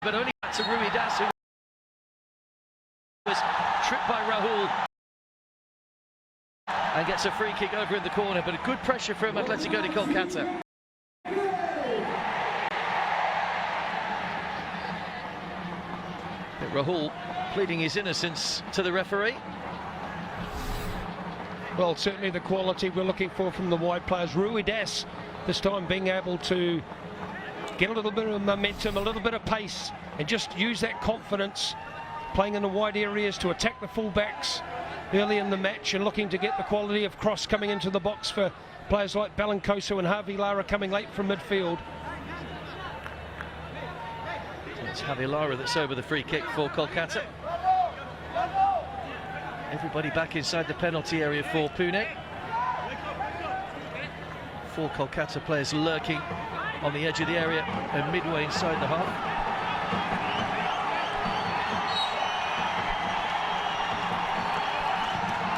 but only back to Ruidas, who was tripped by Rahul and gets a free kick over in the corner, but a good pressure from Atletico de Kolkata. But Rahul pleading his innocence to the referee. Well, certainly the quality we're looking for from the wide players. Ruidas this time being able to get a little bit of momentum, a little bit of pace, and just use that confidence, playing in the wide areas to attack the fullbacks early in the match, and looking to get the quality of cross coming into the box for players like Bellincoso and Javi Lara coming late from midfield. It's Javi Lara that's over the free kick for Kolkata. Everybody back inside the penalty area for Pune. 4 Kolkata players lurking on the edge of the area and midway inside the half.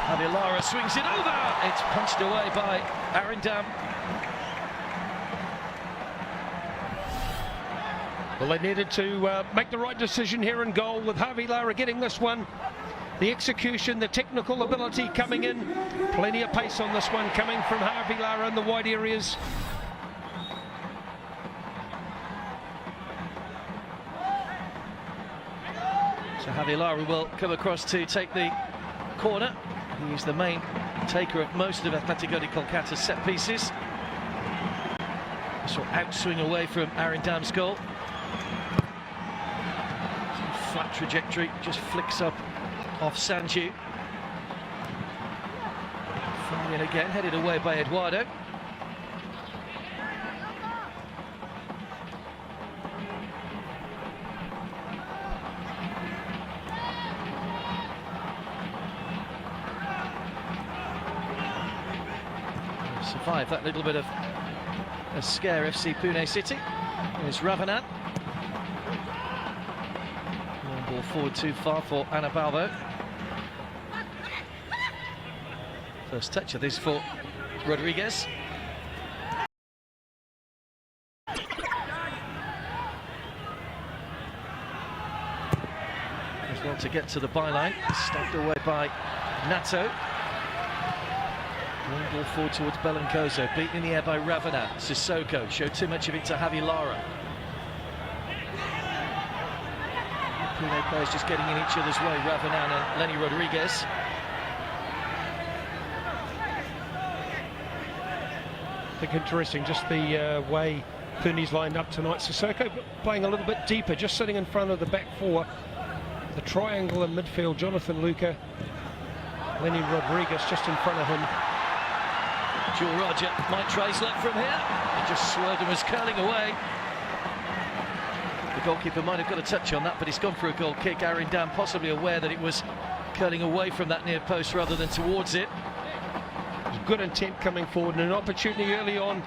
Javi Lara swings it over. It's punched away by Arindam. Well, they needed to make the right decision here in goal, with Javi Lara getting this one. The execution, the technical ability coming in. Plenty of pace on this one coming from Javi Lara in the wide areas. So Javi Lara will come across to take the corner. He's the main taker of most of Atletico de Kolkata's set pieces. This will outswing away from Arindam's goal. Flat trajectory, just flicks up off Sanju. Firing again, headed away by Eduardo. Survive that little bit of a scare FC Pune City. There's Ravanan. Long ball forward too far for Anabalvo. First touch of this for Rodriguez. As well to get to the byline, stabbed away by Nato. Long ball forward towards Bellincoso, beaten in the air by Ravanan. Sissoko showed too much of it to Javi Lara. Pune players just getting in each other's way, Ravanan and Lenny Rodriguez. I think interesting, just the way Pune's lined up tonight. Sissoko playing a little bit deeper, just sitting in front of the back four. The triangle in midfield, Jonathan Luca, Lenny Rodriguez just in front of him. Joel Roger might trace left from here. He just swerved and was curling away. The goalkeeper might have got a touch on that, but he's gone for a goal kick. Arindam possibly aware that it was curling away from that near post rather than towards it. Good intent coming forward, and an opportunity early on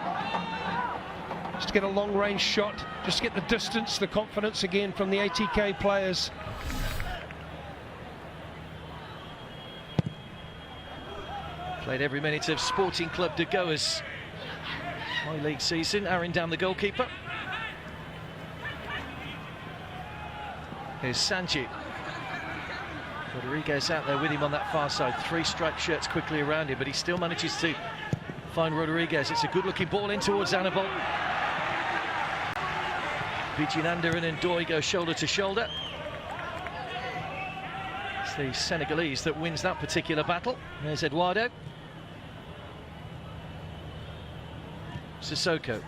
just to get a long-range shot, just to get the distance, the confidence again from the ATK players. Played every minute of Sporting Club de Goa's high league season. Arindam, the goalkeeper. Here's Sanji. Rodriguez out there with him on that far side. 3 striped shirts quickly around him, but he still manages to find Rodriguez. It's a good-looking ball in towards Anibal. Bijinanda and Ndoye go shoulder to shoulder. It's the Senegalese that wins that particular battle. There's Eduardo. Sissoko.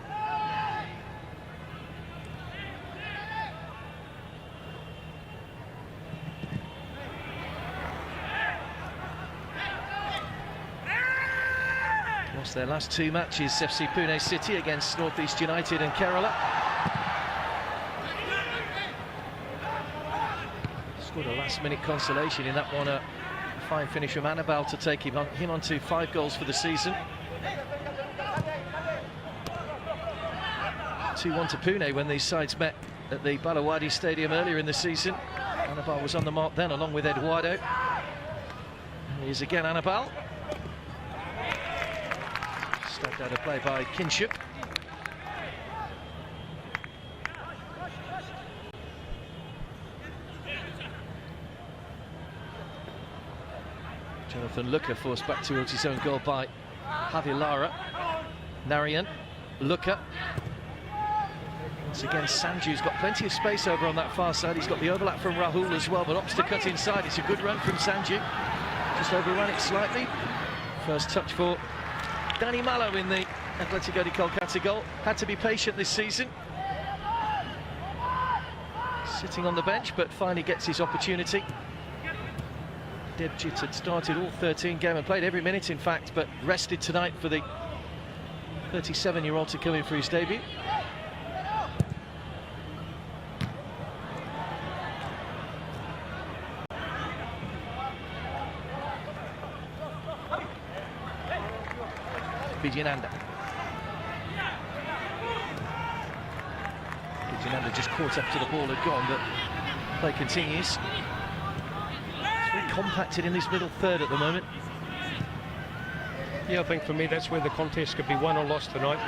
Lost their last 2 matches, FC Pune City against North East United and Kerala. Scored a last-minute consolation in that one. A fine finish from Anibal to take him on to 5 goals for the season. 2-1 to Pune when these sides met at the Balawadi Stadium earlier in the season. Anibal was on the mark then, along with Eduardo. And here's again Anibal. Stabbed out of play by Kinship. Jonathan Luca forced back towards his own goal by Javier Lara. Narian, Luca. Once again, Sanju's got plenty of space over on that far side. He's got the overlap from Rahul as well, but opts to cut inside. It's a good run from Sanju. Just overrun it slightly. First touch for Danny Mallow in the Atletico de Kolkata goal. Had to be patient this season. Sitting on the bench, but finally gets his opportunity. Debjit had started all 13 games and played every minute, in fact, but rested tonight for the 37-year-old to come in for his debut. Vijayananda. Vijayananda just caught up to the ball, had gone, but play continues. It's very compacted in this middle third at the moment. Yeah, I think for me that's where the contest could be won or lost tonight.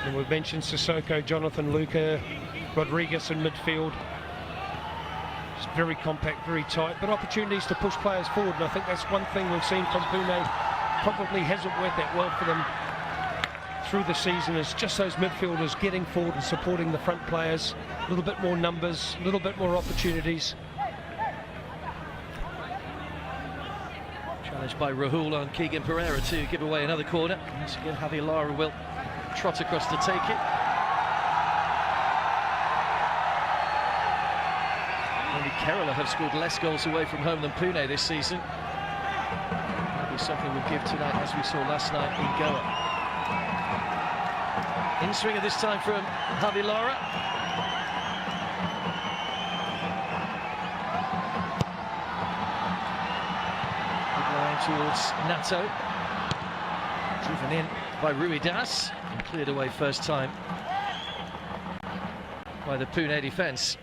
And we've mentioned Sissoko, Jonathan Luca, Rodriguez in midfield. It's very compact, very tight, but opportunities to push players forward. And I think that's one thing we've seen from Pune. Probably hasn't worked that well for them through the season, is just those midfielders getting forward and supporting the front players. A little bit more numbers, a little bit more opportunities. Challenged by Rahul on Keegan Pereira to give away another corner. Once again, Javier Lara will trot across to take it. Only Kerala have scored less goals away from home than Pune this season. Something we'll give tonight, as we saw last night in Goa. In swinger this time from Javier Lara. Towards Nato. Driven in by Ruidas and cleared away first time by the Pune defence.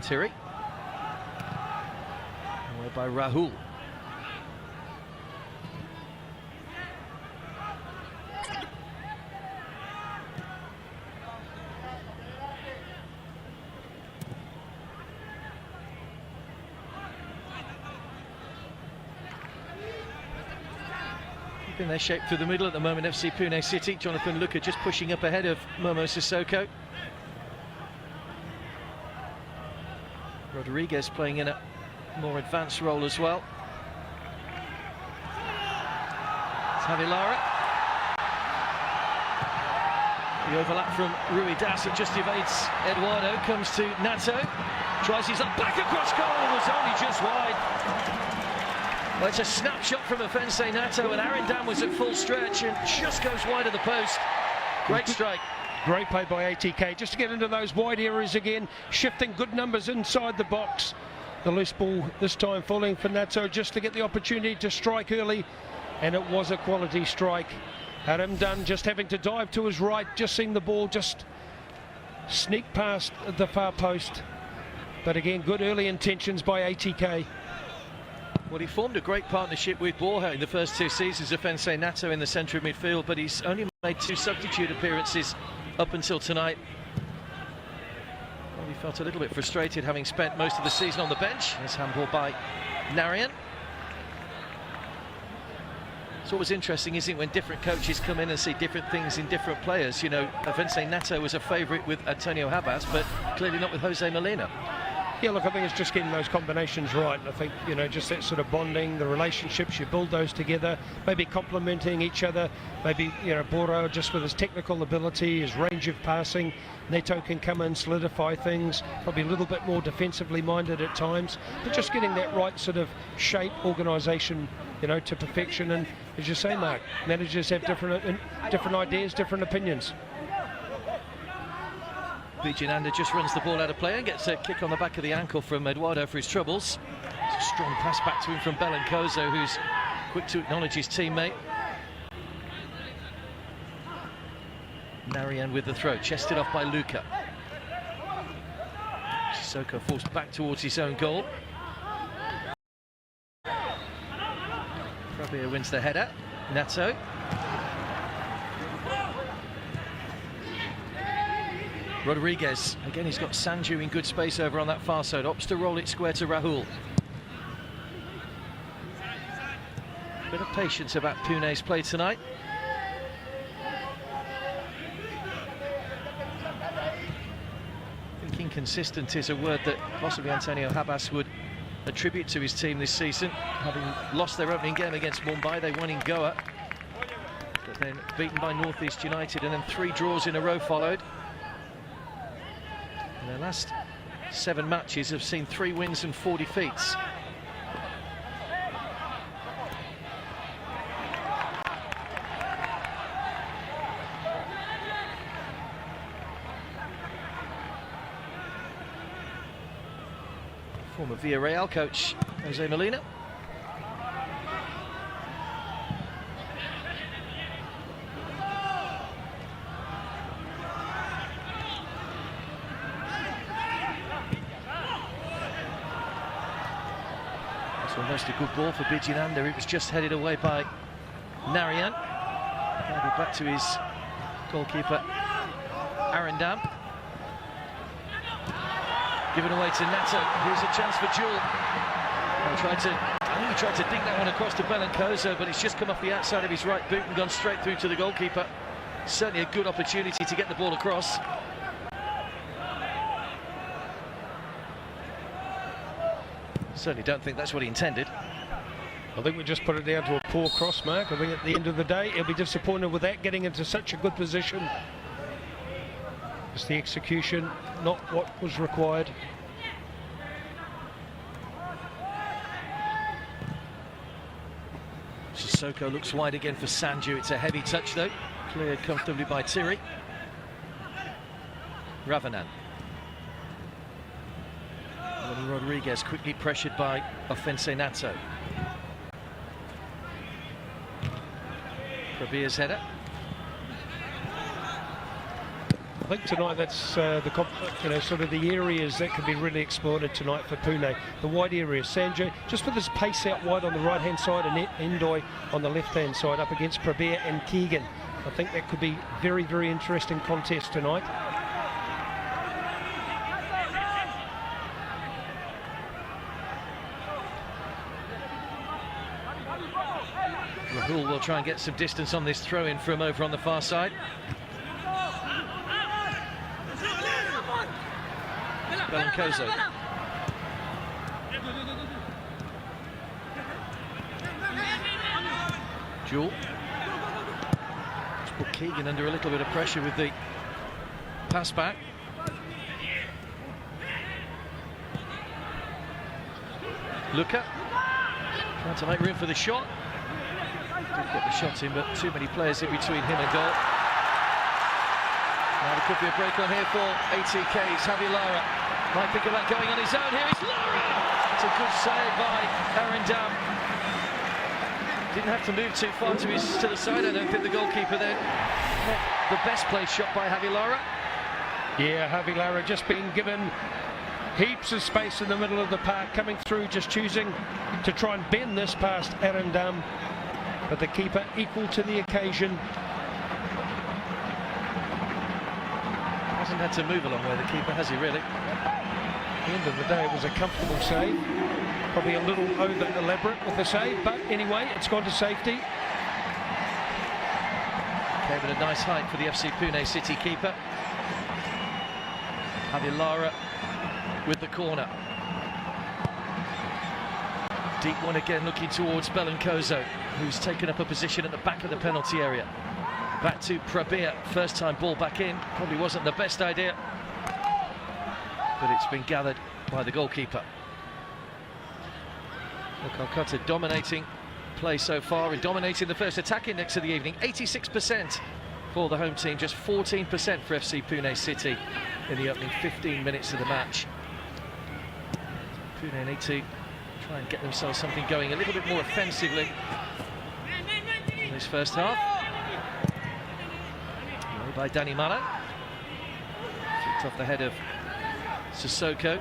Tiri, away by Rahul. Keeping their shape through the middle at the moment, FC Pune City. Jonathan Luca just pushing up ahead of Momo Sissoko. Rodriguez playing in a more advanced role as well. It's Javier Lara. The overlap from Ruidas, it just evades Eduardo, comes to Nato, tries his up, back across goal, was only just wide. Well, it's a snapshot from Offense Nato, and Arindam was at full stretch and just goes wide of the post. Great strike. Great play by ATK, just to get into those wide areas again, shifting good numbers inside the box. The loose ball this time falling for Nato, just to get the opportunity to strike early, and it was a quality strike. Arindam just having to dive to his right, just seeing the ball just sneak past the far post. But again, good early intentions by ATK. Well, he formed a great partnership with Borja in the first two seasons of Offense Nato in the centre of midfield, but he's only made 2 substitute appearances up until tonight. Well, he felt a little bit frustrated having spent most of the season on the bench. As handball by Narian. It's always interesting, isn't it, when different coaches come in and see different things in different players. You know, Offense Nato was a favourite with Antonio Habas, but clearly not with Jose Molina. Yeah, look, I think it's just getting those combinations right. And I think, you know, just that sort of bonding, the relationships, you build those together, maybe complementing each other. Maybe, you know, Borja just with his technical ability, his range of passing. Nato can come in, solidify things, probably a little bit more defensively minded at times, but just getting that right sort of shape, organisation, you know, to perfection. And as you say, Mark, managers have different ideas, different opinions. Vijayananda just runs the ball out of play and gets a kick on the back of the ankle from Eduardo for his troubles. It's a strong pass back to him from Belencozo, who's quick to acknowledge his teammate. Narian with the throw, chested off by Luca. Sissoko forced back towards his own goal. Prabir wins the header. Nato. Rodriguez, again he's got Sanju in good space over on that far side, opts to roll it square to Rahul. Bit of patience about Pune's play tonight. I think inconsistent is a word that possibly Antonio Habas would attribute to his team this season. Having lost their opening game against Mumbai, they won in Goa, but then beaten by North East United, and then 3 draws in a row followed. And their last 7 matches have seen 3 wins and 4 defeats. Former Villarreal coach Jose Molina. That's almost a good ball for Bijinanda. It was just headed away by Narayan. Guided back to his goalkeeper Arindam. Given away to Nato. Here's a chance for Jewel. I think he tried to dink that one across to Belancozo, but it's just come off the outside of his right boot and gone straight through to the goalkeeper. Certainly a good opportunity to get the ball across. Certainly don't think that's what he intended. I think we just put it down to a poor cross, Mark. I think at the end of the day, he'll be disappointed with that, getting into such a good position. Just the execution, not what was required. Sissoko looks wide again for Sanju. It's a heavy touch though, cleared comfortably by Tiri. Ravanan. And Rodriguez quickly pressured by Offense Nato. Prabir's header. I think tonight that's sort of the areas that can be really exploited tonight for Pune. The wide areas, Sanjay, just with his pace out wide on the right-hand side and Endoy on the left-hand side up against Prabir and Keegan. I think that could be very, very interesting contest tonight. Rahul will try and get some distance on this throw-in from over on the far side. Belancozo. Jewel. Just put Keegan under a little bit of pressure with the pass back. Luka. Trying to make room for the shot. Did get the shot in, but too many players in between him and goal. Now there could be a break on here for ATK's Javi Lara. Might think about going on his own. Here is Lara! It's a good save by Arindam. Didn't have to move too far to the side. I don't think the goalkeeper then. The best place shot by Javi Lara. Yeah, Javi Lara just being given heaps of space in the middle of the park, coming through, just choosing to try and bend this past Arindam. But the keeper equal to the occasion. Hasn't had to move a long way, the keeper, has he really? At the end of the day, it was a comfortable save. Probably a little over-elaborate with the save, but anyway, it's gone to safety. Came at a nice height for the FC Pune City keeper. Javi Lara with the corner. Deep one again, looking towards Belancozo, who's taken up a position at the back of the penalty area. Back to Prabir, first time ball back in, probably wasn't the best idea, but it's been gathered by the goalkeeper. Calcutta dominating play so far and dominating the first attack index of the evening. 86% for the home team, just 14% for FC Pune City in the opening 15 minutes of the match. Pune need to try and get themselves something going a little bit more offensively in this first half. By Danny Mala, flicked off the head of Sissoko.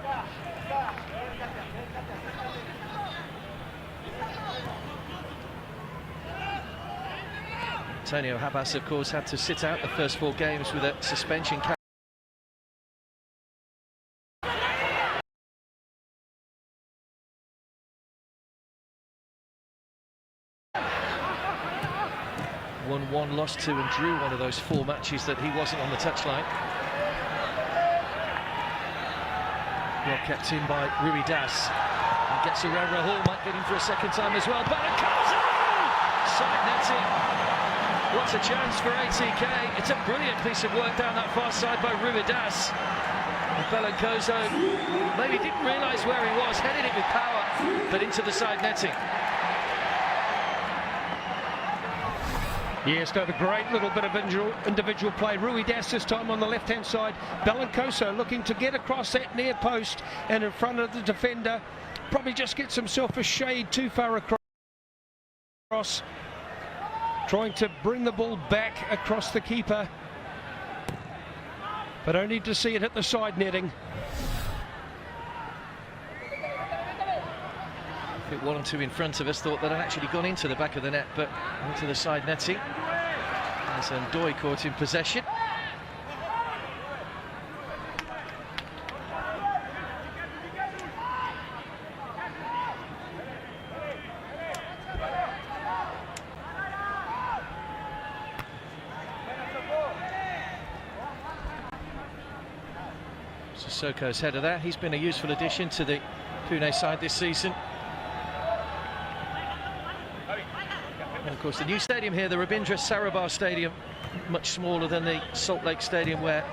Antonio Habas, of course, had to sit out the first 4 games with a suspension. Won 1, lost 2 and drew one of those 4 matches that he wasn't on the touchline. Well kept in by Rui Das. And gets around Rahul, might get in for a second time as well. Belancozo! Side netting. What a chance for ATK. It's a brilliant piece of work down that far side by Rui Das. And Belancozo maybe didn't realise where he was, headed it with power, but into the side netting. Yes, no, the great little bit of individual play. Rui Das this time on the left-hand side. Belancozo looking to get across that near post and in front of the defender. Probably just gets himself a shade too far across. Trying to bring the ball back across the keeper. But only to see it hit the side netting. 1 and 2 in front of us, thought that had actually gone into the back of the net, but into the side netting. As Ndoye caught in possession. Sissoko's header there. He's been a useful addition to the Pune side this season. And of course the new stadium here, the Rabindra Sarabar Stadium, much smaller than the Salt Lake Stadium where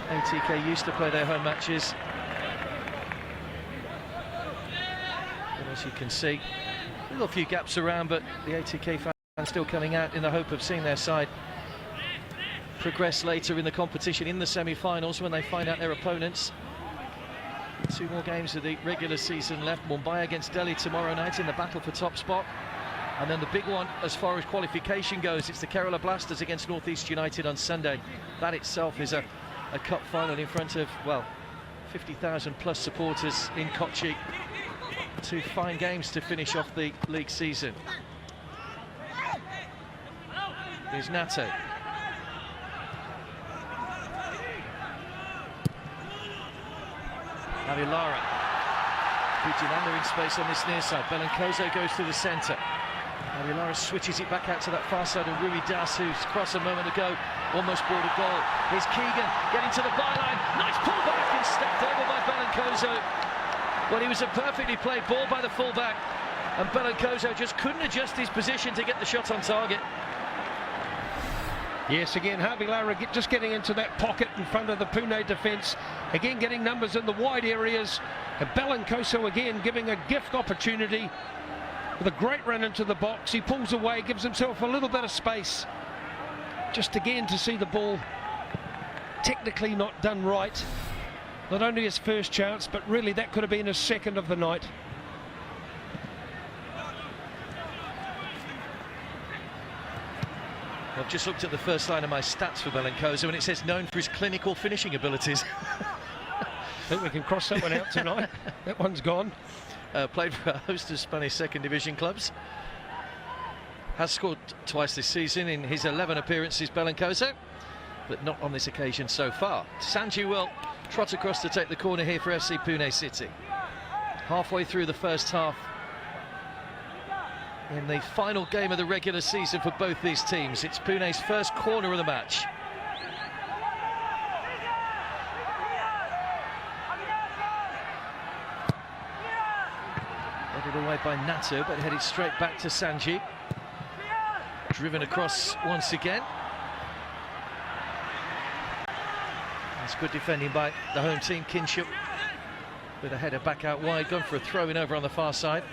ATK used to play their home matches. And as you can see, a little few gaps around, but the ATK fans still coming out in the hope of seeing their side progress later in the competition in the semi-finals when they find out their opponents. 2 more games of the regular season left. Mumbai against Delhi tomorrow night in the battle for top spot. And then the big one as far as qualification goes, it's the Kerala Blasters against North East United on Sunday. That itself is a cup final in front of, well, 50,000 plus supporters in Kochi. 2 fine games to finish off the league season. Here's Nato. Javi Lara. Putinanda in space on this near side. Belancozo goes to the centre. Lara switches it back out to that far side of Rui Das, who's crossed a moment ago, almost brought a goal. Here's Keegan getting to the byline. Nice pull back and stepped over by Belancozo. Well, he was a perfectly played ball by the fullback, and Belancozo just couldn't adjust his position to get the shot on target. Yes, again, Javi Lara just getting into that pocket in front of the Pune defence. Again, getting numbers in the wide areas. And Belancozo again giving a gift opportunity. With a great run into the box, he pulls away, gives himself a little bit of space. Just again to see the ball technically not done right. Not only his first chance, but really that could have been his second of the night. I've just looked at the first line of my stats for Belancozo and it says known for his clinical finishing abilities. I think we can cross that one out tonight. That one's gone. Played for a host of Spanish second division clubs. Has scored twice this season in his 11 appearances, Belancozo, but not on this occasion so far. Sanju will trot across to take the corner here for FC Pune City. Halfway through the first half in the final game of the regular season for both these teams. It's Pune's first corner of the match. Headed away by Nato, but headed straight back to Sanji. Driven across once again. That's good defending by the home team, Kinship, with a header back out wide, gone for a throw-in over on the far side.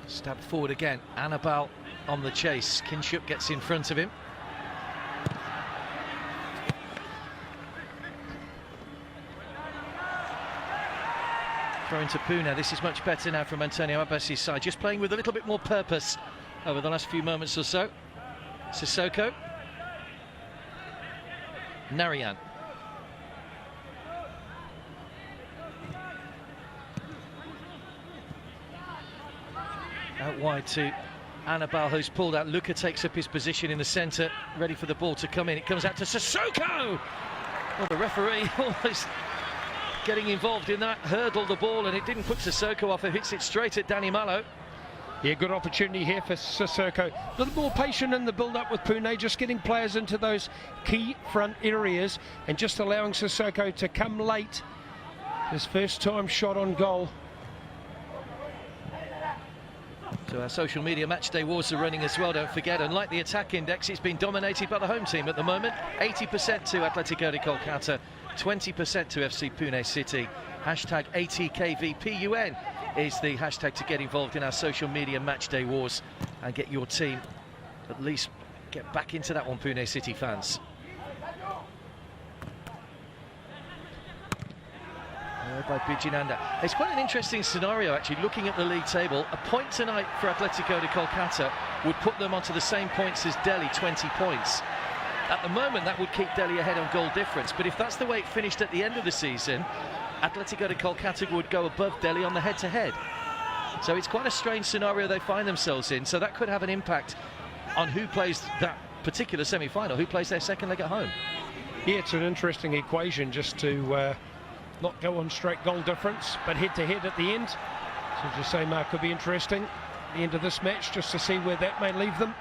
Stabbed forward again, Annabelle on the chase. Kinship gets in front of him. Thrown to Pune. This is much better now from Antonio Abbasi's side, just playing with a little bit more purpose over the last few moments or so. Sissoko. Narayan. Out wide to Annabelle, who's pulled out. Luca takes up his position in the centre, ready for the ball to come in. It comes out to Sissoko! Well, the referee almost getting involved in that, hurdled the ball, and it didn't put Sissoko off. It hits it straight at Danny Mallow. Yeah, good opportunity here for Sissoko. A little more patient in the build-up with Pune, just getting players into those key front areas and just allowing Sissoko to come late. His first time shot on goal. So our social media matchday wars are running as well, don't forget. Unlike the attack index, it's been dominated by the home team at the moment. 80% to Atletico de Kolkata, 20% to FC Pune City. Hashtag ATKVPUN is the hashtag to get involved in our social media matchday wars and get your team, at least get back into that one, Pune City fans. By Bijinanda. It's quite an interesting scenario actually, looking at the league table. A point tonight for Atletico de Kolkata would put them onto the same points as Delhi, 20 points. At the moment that would keep Delhi ahead on goal difference, but if that's the way it finished at the end of the season, Atletico de Kolkata would go above Delhi on the head-to-head. So it's quite a strange scenario they find themselves in, so that could have an impact on who plays that particular semi-final, who plays their second leg at home. Yeah, it's an interesting equation just to not go on straight goal difference, but head-to-head at the end. So as you say, Mark, could be interesting at the end of this match just to see where that may leave them.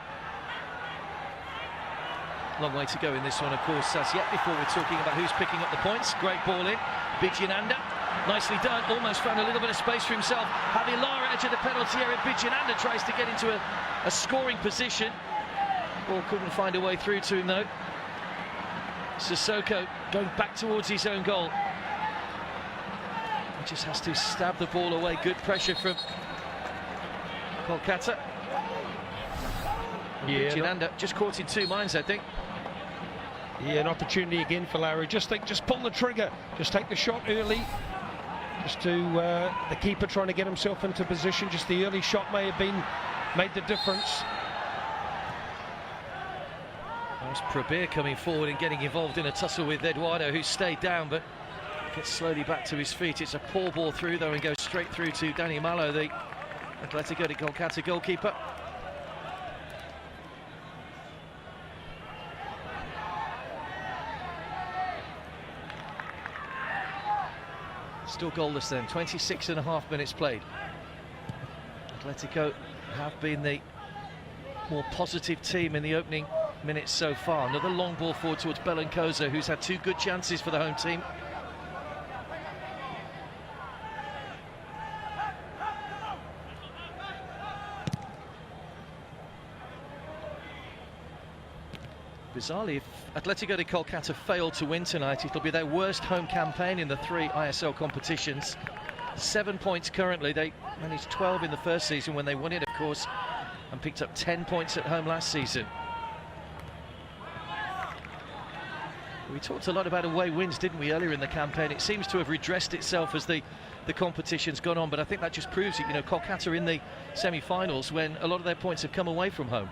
Long way to go in this one, of course, as yet, before we're talking about who's picking up the points. Great ball in. Bijinanda, nicely done, almost found a little bit of space for himself. Javi Lara edge of the penalty area. Bijinanda tries to get into a scoring position. Ball couldn't find a way through to him, though. Sissoko going back towards his own goal. He just has to stab the ball away. Good pressure from Kolkata. Yeah, Bijinanda just caught in two minds, I think. Yeah, an opportunity again for Larry. Just pull the trigger. Just take the shot early. Just to the keeper trying to get himself into position. Just the early shot may have made the difference. There's Prabir coming forward and getting involved in a tussle with Eduardo, who stayed down but gets slowly back to his feet. It's a poor ball through though and goes straight through to Danny Mallow, the Atletico de Kolkata goalkeeper. Still goalless then, 26.5 minutes played. Atletico have been the more positive team in the opening minutes so far. Another long ball forward towards Belancoza, who's had two good chances for the home team. Bizarrely, if Atletico de Kolkata fail to win tonight, it'll be their worst home campaign in the three ISL competitions. 7 points currently. They managed 12 in the first season when they won it, of course, and picked up 10 points at home last season. We talked a lot about away wins, didn't we, earlier in the campaign? It seems to have redressed itself as the competition's gone on, but I think that just proves it. You know, Kolkata in the semi-finals when a lot of their points have come away from home.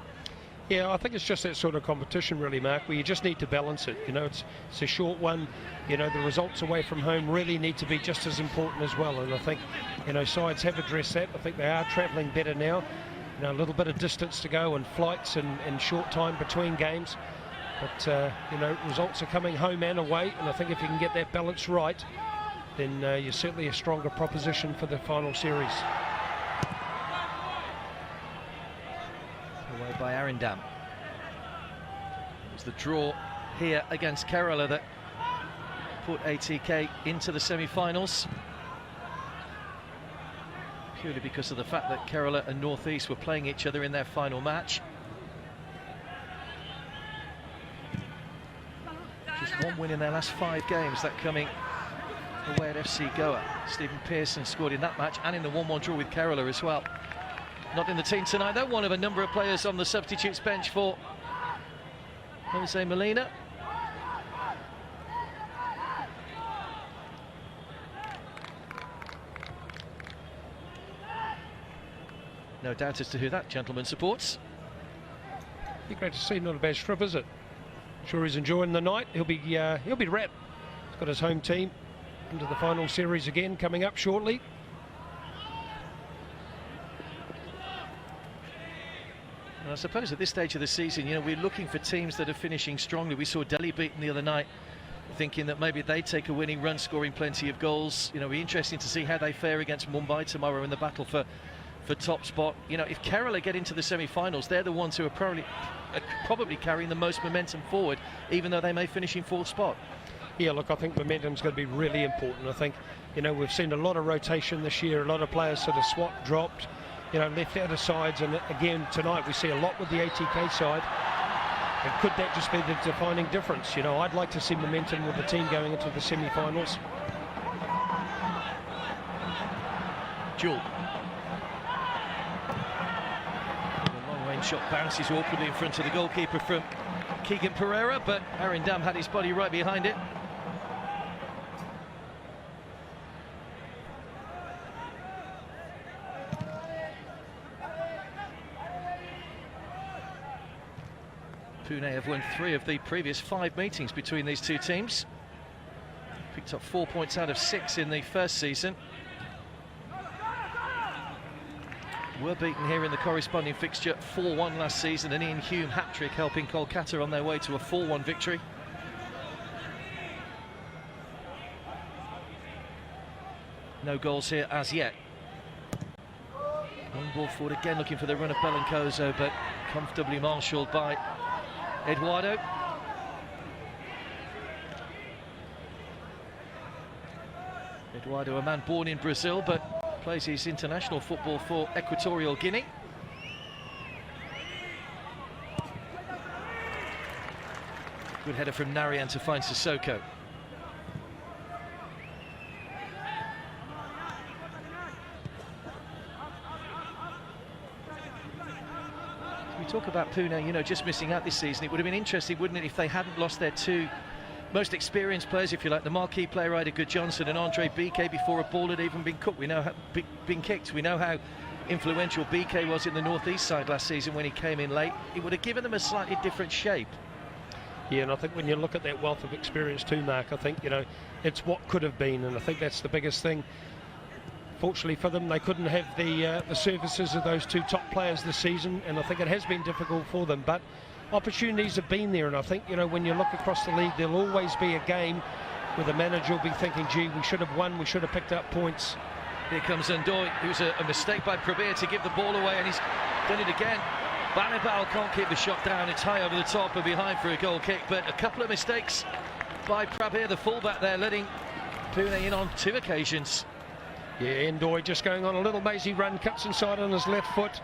Yeah, I think it's just that sort of competition really, Mark, where you just need to balance it. You know, it's a short one. You know, the results away from home really need to be just as important as well. And I think, you know, sides have addressed that. I think they are travelling better now. You know, a little bit of distance to go and flights and short time between games. But, you know, results are coming home and away. And I think if you can get that balance right, then you're certainly a stronger proposition for the final series. Away by Arindam. It was the draw here against Kerala that put ATK into the semi-finals, purely because of the fact that Kerala and North East were playing each other in their final match. Just one win in their last 5 games, that coming away at FC Goa. Stephen Pearson scored in that match and in the 1-1 draw with Kerala as well. not in the team tonight though, one of a number of players on the substitutes bench for Jose Molina. No doubt as to who that gentleman supports. Be great to see. Not a bad strip, is it? Sure, he's enjoying the night. He'll be wrapped. He's got his home team into the final series again coming up shortly. And I suppose at this stage of the season, you know, we're looking for teams that are finishing strongly. We saw Delhi beaten the other night, thinking that maybe they take a winning run, scoring plenty of goals. You know, it'll be interesting to see how they fare against Mumbai tomorrow in the battle for top spot. You know, if Kerala get into the semi-finals, they're the ones who are probably carrying the most momentum forward, even though they may finish in fourth spot. Yeah, look, I think momentum's going to be really important. I think, you know, we've seen a lot of rotation this year, a lot of players sort of swapped, dropped, you know, left out of sides, and again tonight we see a lot with the ATK side. And could that just be the defining difference? You know, I'd like to see momentum with the team going into the semi-finals. Jewel. Shot bounces awkwardly in front of the goalkeeper from Keegan Pereira, but Arindam had his body right behind it. Pune have won 3 of the previous 5 meetings between these two teams. Picked up 4 points out of 6 in the first season. Were beaten here in the corresponding fixture 4-1 last season, and Ian Hume hat-trick helping Kolkata on their way to a 4-1 victory. No goals here as yet. Long ball forward again, looking for the run of Belancozo, but comfortably marshalled by Eduardo. Eduardo, a man born in Brazil, but plays his international football for Equatorial Guinea. Good header from Narayan to find Sissoko. We talk about Pune, you know, just missing out this season. It would have been interesting, wouldn't it, if they hadn't lost their 2 most experienced players, if you like, the marquee player Ida Johnson and Andre BK before a ball had even been cooked. We know how been kicked. We know how influential BK was in the northeast side last season when he came in late. It would have given them a slightly different shape. Yeah, and I think when you look at that wealth of experience too, Mark, I think, you know, it's what could have been, and I think that's the biggest thing. Fortunately for them, they couldn't have the services of those 2 top players this season, and I think it has been difficult for them, but opportunities have been there, and I think, you know, when you look across the league, there'll always be a game where the manager will be thinking, gee, we should have won, we should have picked up points. Here comes Ndoye. It was a mistake by Prabir to give the ball away, and he's done it again. Banibal can't keep the shot down. It's high over the top and behind for a goal kick, but a couple of mistakes by Prabir, the fullback there, letting Pune in on 2 occasions. Yeah, Ndoye just going on a little mazy run, cuts inside on his left foot.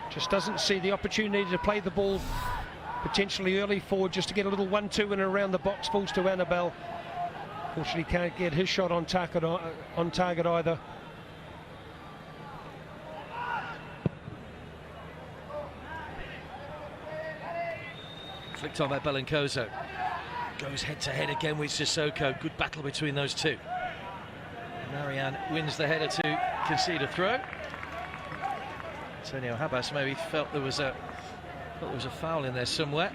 Just doesn't see the opportunity to play the ball potentially early forward, just to get a little 1-2 in and around the box. Falls to Annabelle. Fortunately can't get his shot on target either. Flicked on by Belancozo. Goes head to head again with Sissoko. Good battle between those 2. Narayan wins the header to concede a throw. Antonio Habas maybe felt there was a foul in there somewhere.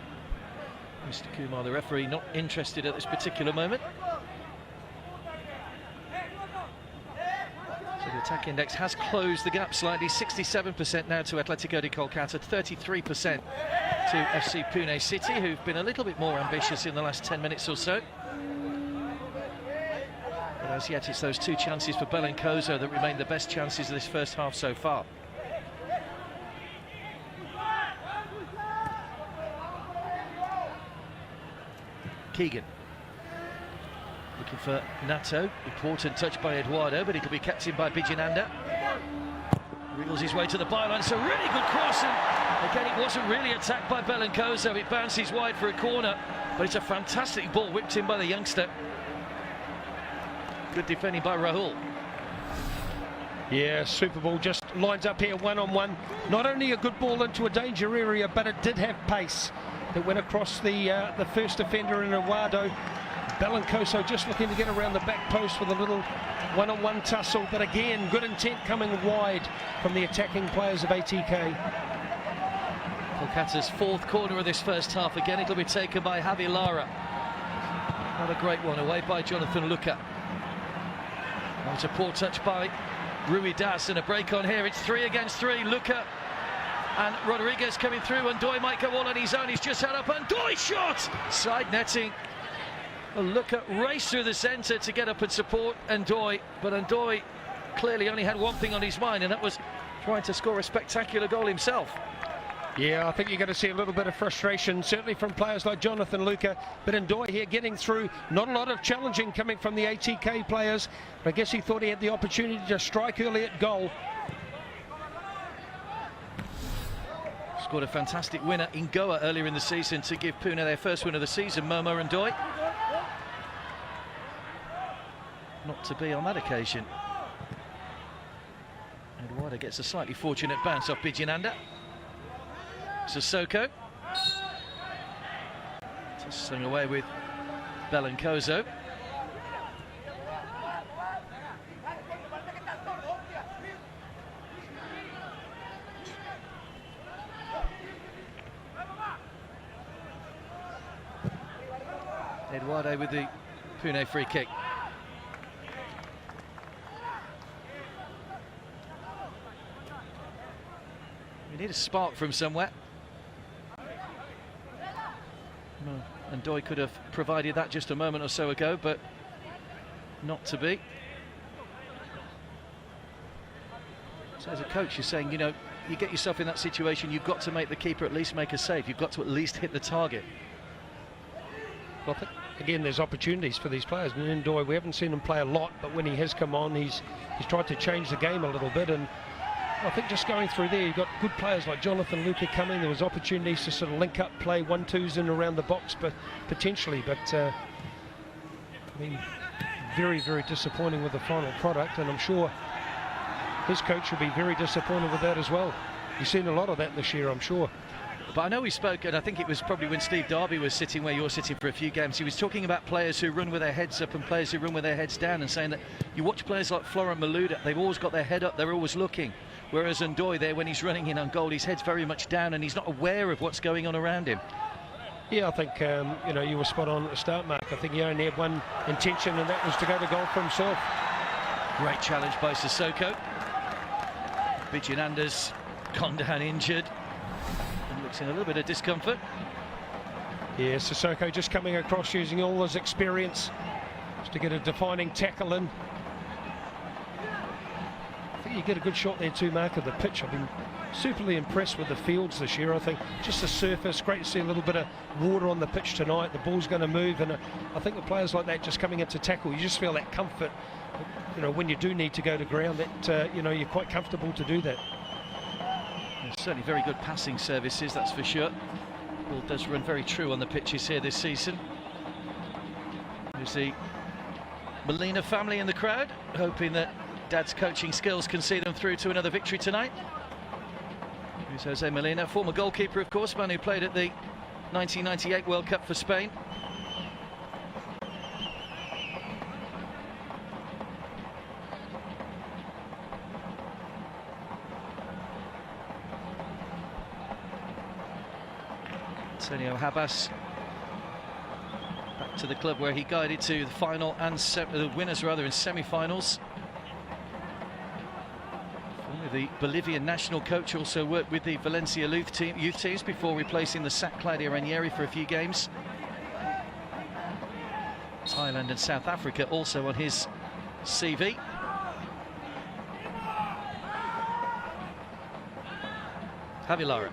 Mr. Kumar, the referee, not interested at this particular moment. So the attack index has closed the gap slightly, 67% now to Atletico de Kolkata, 33% to FC Pune City, who've been a little bit more ambitious in the last 10 minutes or so. But as yet, it's those 2 chances for Belancozo that remain the best chances of this first half so far. Keegan looking for Nato. Important touch by Eduardo, but it'll be kept in by Bijananda. Wriggles his way to the byline. It's a really good cross, and again it wasn't really attacked by Belancozo. It bounces wide for a corner, but it's a fantastic ball whipped in by the youngster. Good defending by Rahul. Yeah, Super Bowl just lines up here one-on-one. Not only a good ball into a danger area, but it did have pace. That went across the first defender in Eduardo. Bellincoso just looking to get around the back post with a little one-on-one tussle. But again, good intent coming wide from the attacking players of ATK. Kolkata's fourth corner of this first half. Again, it'll be taken by Javi Lara. Not a great one, away by Jonathan Luca. Oh, it's a poor touch by Rui Das, and a break on here. It's 3 against 3. Luca and Rodriguez coming through, and Ndoye might go all on his own. He's just held up, and Ndoye shot! Side netting. Well, Luca raced through the centre to get up and support Ndoye, but Ndoye clearly only had one thing on his mind, and that was trying to score a spectacular goal himself. Yeah, I think you're going to see a little bit of frustration, certainly from players like Jonathan Luca, but Ndoye here getting through. Not a lot of challenging coming from the ATK players. I guess he thought he had the opportunity to strike early at goal. Scored a fantastic winner in Goa earlier in the season to give Pune their first win of the season, Momo Ndoye. Not to be on that occasion. Eduardo gets a slightly fortunate bounce off Bijananda. Sissoko tussling away with Bellincoso. Eduardo with the Pune free kick. We need a spark from somewhere. And Ndoye could have provided that just a moment or so ago, but not to be. So as a coach, you're saying, you know, you get yourself in that situation, you've got to make the keeper at least make a save. You've got to at least hit the target. Well, again, there's opportunities for these players. And Ndoye, we haven't seen him play a lot, but when he has come on, he's tried to change the game a little bit. And I think just going through there, you've got good players like Jonathan Luca coming. There was opportunities to sort of link up play, 1-2s in around the box, but potentially. But I mean, very, very disappointing with the final product, and I'm sure his coach will be very disappointed with that as well. You've seen a lot of that this year, I'm sure. But I know we spoke, and I think it was probably when Steve Darby was sitting where you're sitting for a few games, he was talking about players who run with their heads up and players who run with their heads down, and saying that you watch players like Florent Malouda, they've always got their head up, they're always looking. Whereas Ndoye there, when he's running in on goal, his head's very much down and he's not aware of what's going on around him. Yeah, I think, you know, you were spot on at the start, Mark. I think he only had one intention, and that was to go to goal for himself. Great challenge by Sissoko. Bijananda's gone down injured and looks in a little bit of discomfort. Yeah, Sissoko just coming across using all his experience just to get a defining tackle in. I think you get a good shot there too, Mark, of the pitch. I've been superly impressed with the fields this year. I think just the surface, great to see a little bit of water on the pitch tonight. The ball's going to move, and I think with players like that just coming in to tackle, you just feel that comfort. You know, when you do need to go to ground, that you know, you're quite comfortable to do that. There's certainly very good passing services, that's for sure. Ball does run very true on the pitches here this season. There's the Molina family in the crowd, hoping that Dad's coaching skills can see them through to another victory tonight. Here's Jose Molina, former goalkeeper, of course, man who played at the 1998 World Cup for Spain. Antonio Habas back to the club where he guided to the final and the winners rather in semi-finals. The Bolivian national coach also worked with the Valencia youth teams before replacing the SAC Claudio Ranieri for a few games. Thailand and South Africa also on his CV. Javi Lara.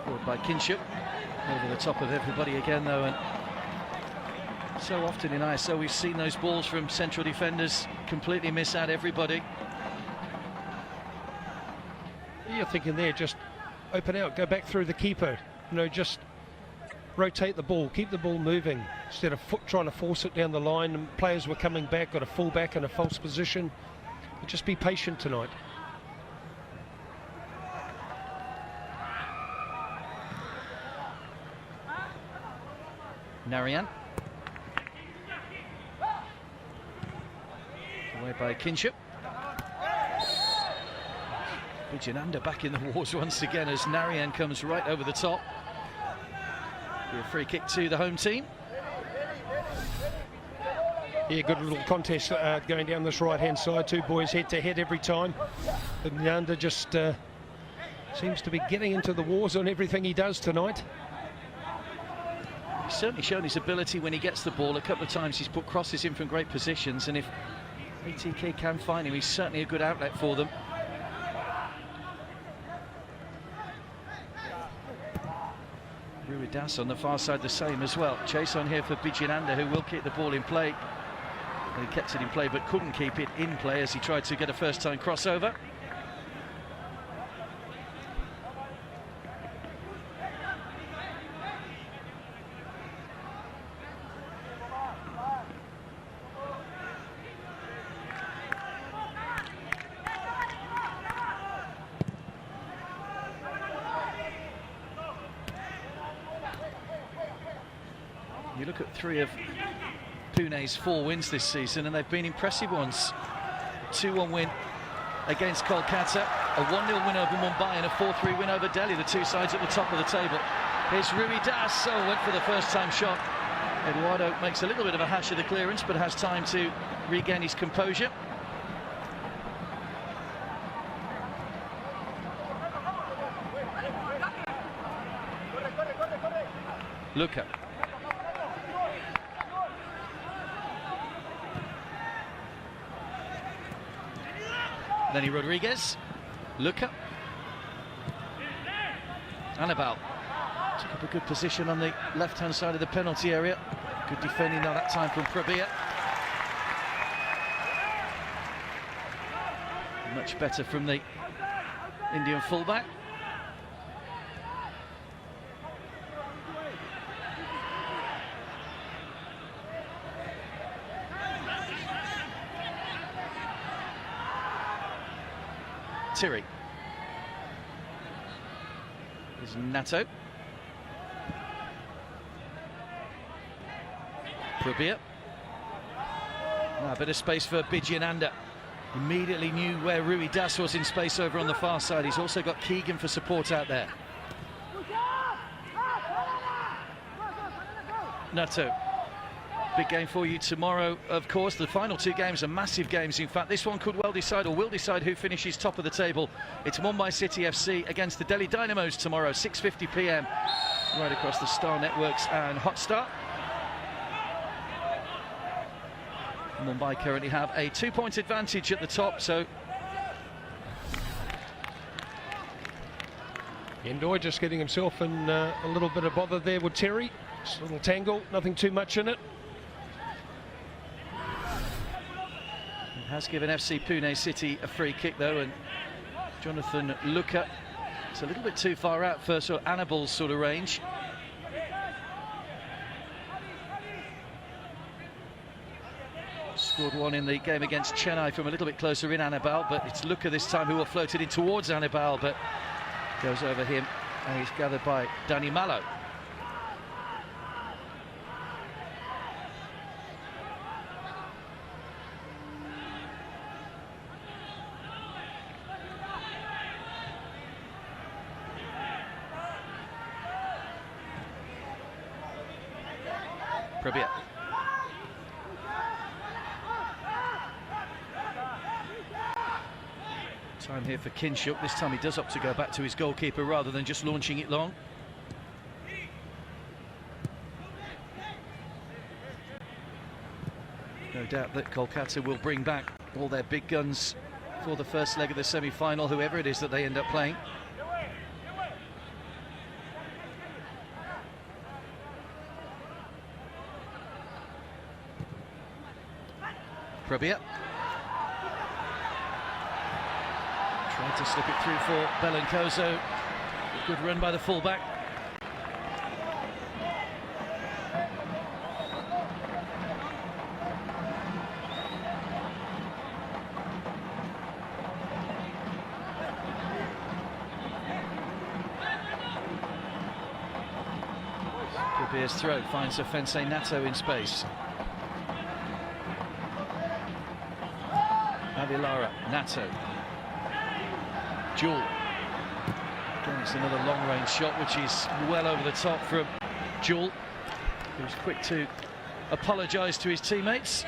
Forward by Kinship. Over the top of everybody again though, and so often in ISO we've seen those balls from central defenders completely miss out everybody. You're thinking there, just open out, go back through the keeper, you know, just rotate the ball, keep the ball moving, instead of trying to force it down the line, and players were coming back, got a full back in a false position. But just be patient tonight. Narayan. Away by Kinship. Bijananda back in the wars once again as Narayan comes right over the top. Be a free kick to the home team. Yeah, good little contest going down this right-hand side. Two boys head-to-head every time. But Nanda just seems to be getting into the wars on everything he does tonight. He's certainly shown his ability when he gets the ball. A couple of times he's put crosses in from great positions, and if ATK can find him, he's certainly a good outlet for them. Ruidas on the far side the same as well. Chase on here for Bijananda, who will keep the ball in play. And he kept it in play but couldn't keep it in play as he tried to get a first-time crossover. You look at 3 of Pune's 4 wins this season, and they've been impressive ones. 2-1 win against Kolkata, a 1-0 win over Mumbai, and a 4-3 win over Delhi, the two sides at the top of the table. Here's Ruidas, went for the first-time shot. Eduardo makes a little bit of a hash of the clearance, but has time to regain his composure. Luka. Lenny Rodriguez, Luka, Annabelle took up a good position on the left-hand side of the penalty area. Good defending now that time from Prabir. Much better from the Indian fullback. Tiri. Is Nato. Prabir. Now a bit of space for Bijananda. Immediately knew where Ruidas was in space over on the far side. He's also got Keegan for support out there. Nato. Big game for you tomorrow, of course. The final 2 games are massive games. In fact, this one could well decide, or will decide, who finishes top of the table. It's Mumbai City FC against the Delhi Dynamos tomorrow, 6:50 p.m. right across the Star Networks and Hotstar. Mumbai currently have a 2-point advantage at the top, so Endoy just getting himself in a little bit of bother there with Terry. Just a little tangle, nothing too much in it. Has given FC Pune City a free kick though, and Jonathan Luka, it's a little bit too far out for sort of Annabelle's sort of range. Scored one in the game against Chennai from a little bit closer in Annabelle, but it's Luka this time who will float it in towards Annabelle, but goes over him and he's gathered by Danny Mallow. Prabir. Time here for Kinshuk. This time he does opt to go back to his goalkeeper rather than just launching it long. No doubt that Kolkata will bring back all their big guns for the first leg of the semi-final, whoever it is that they end up playing. Prabir. Tried to slip it through for Belancoso. Good run by the fullback. Prabir's throw finds Offense Nato in space. Avilara, Nato. Jewel. Again, it's another long-range shot, which is well over the top from Jewel, who's quick to apologise to his teammates.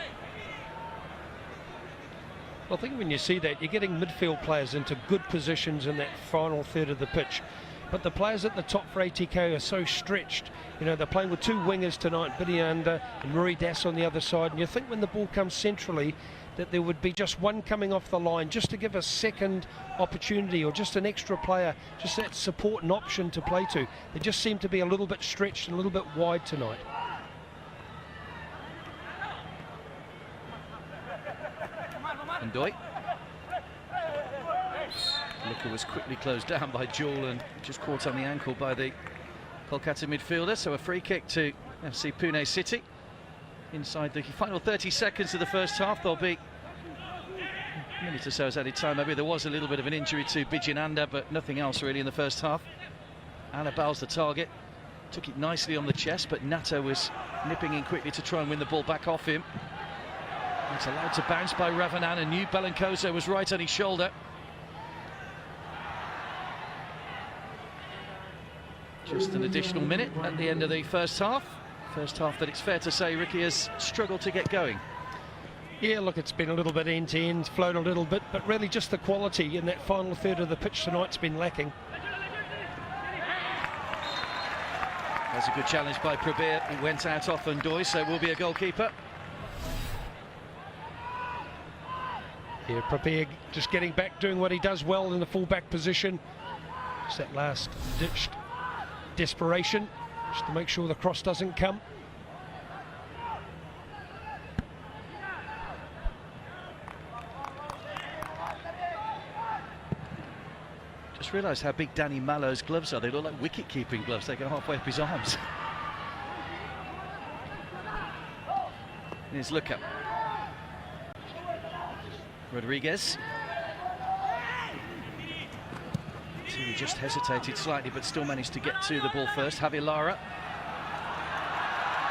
Well, I think when you see that, you're getting midfield players into good positions in that final third of the pitch. But the players at the top for ATK are so stretched. You know, they're playing with two wingers tonight, Bidianda and Rui Das on the other side. And you think when the ball comes centrally, that there would be just one coming off the line, just to give a second opportunity or just an extra player, just that support and option to play to. They just seem to be a little bit stretched and a little bit wide tonight. Ndoye. Luka was quickly closed down by Jewel and just caught on the ankle by the Kolkata midfielder. So a free kick to FC Pune City. Inside the final 30 seconds of the first half, there'll be a minute or so as added time. Maybe there was a little bit of an injury to Bijananda, but nothing else really in the first half. Anabal's the target. Took it nicely on the chest, but Nato was nipping in quickly to try and win the ball back off him. It's allowed to bounce by Ravanan, and knew Belencoso was right on his shoulder. Just an additional minute at the end of the first half. First half that it's fair to say Ricky has struggled to get going. Yeah, look, it's been a little bit end-to-end, flown a little bit, but really just the quality in that final third of the pitch tonight's been lacking. There's a good challenge by Prabir. It went out off Ndoye, so it will be a goalkeeper. Yeah, Prabir just getting back, doing what he does well in the full-back position. Just that last-ditched desperation, just to make sure the cross doesn't come. Just realised how big Danny Mallow's gloves are. They look like wicket-keeping gloves. They go halfway up his arms. Here's Luka. Rodriguez. He just hesitated slightly, but still managed to get to the ball first. Javier Lara.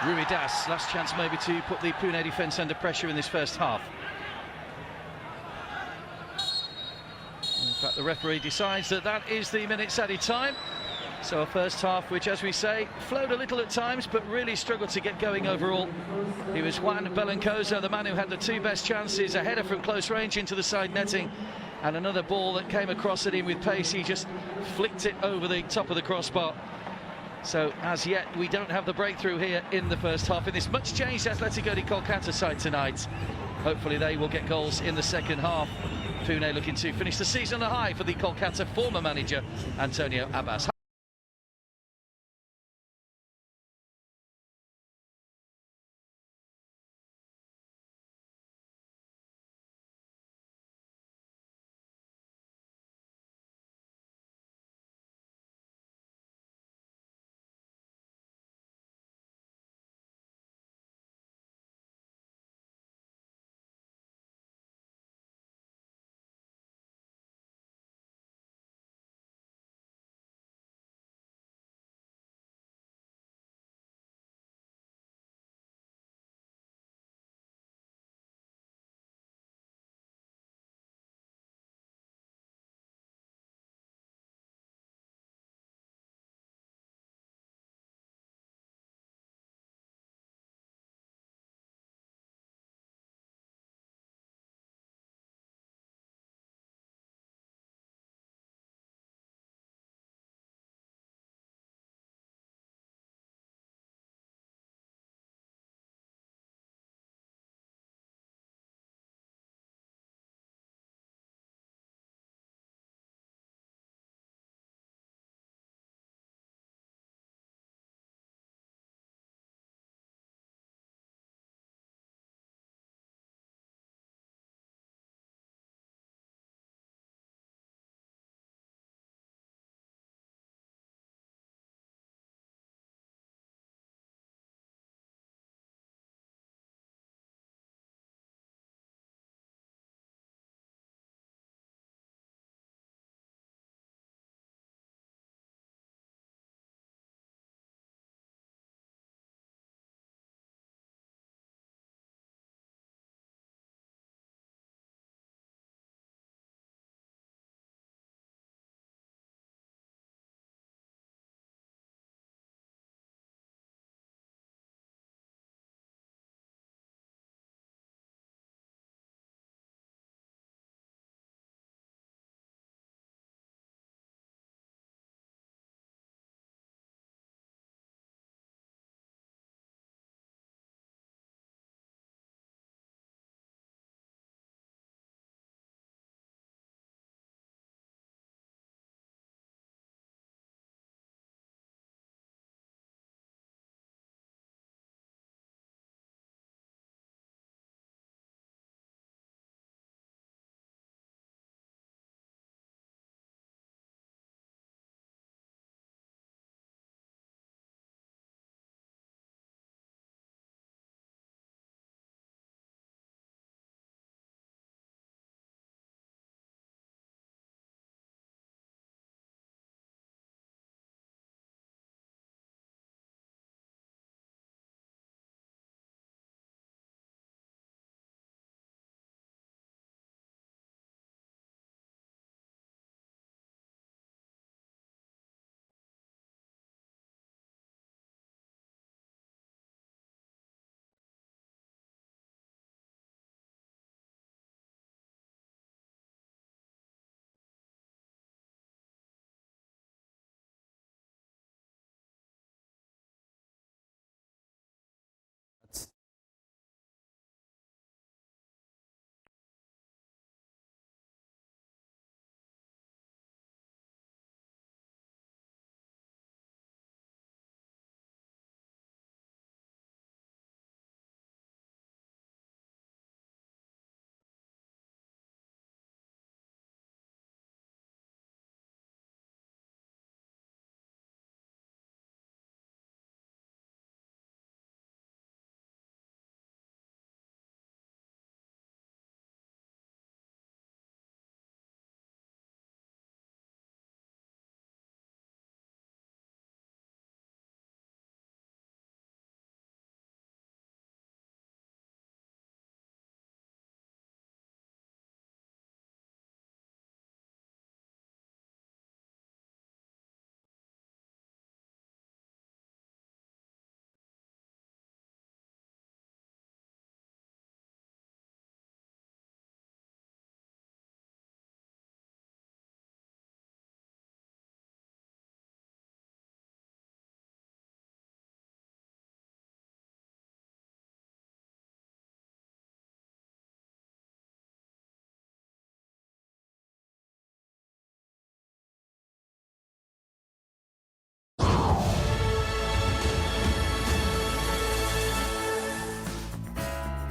Rui Das, last chance maybe to put the Pune defence under pressure in this first half. In fact, the referee decides that that is the minutes added time. So a first half which, as we say, flowed a little at times, but really struggled to get going overall. He was Juan Belencoso, the man who had the two best chances, a header from close range into the side netting, and another ball that came across at him with pace. He just flicked it over the top of the crossbar. So as yet, we don't have the breakthrough here in the first half in this much changed Atletico de Kolkata side tonight. Hopefully they will get goals in the second half. Pune looking to finish the season on a high for the Kolkata former manager Antonio Abbas.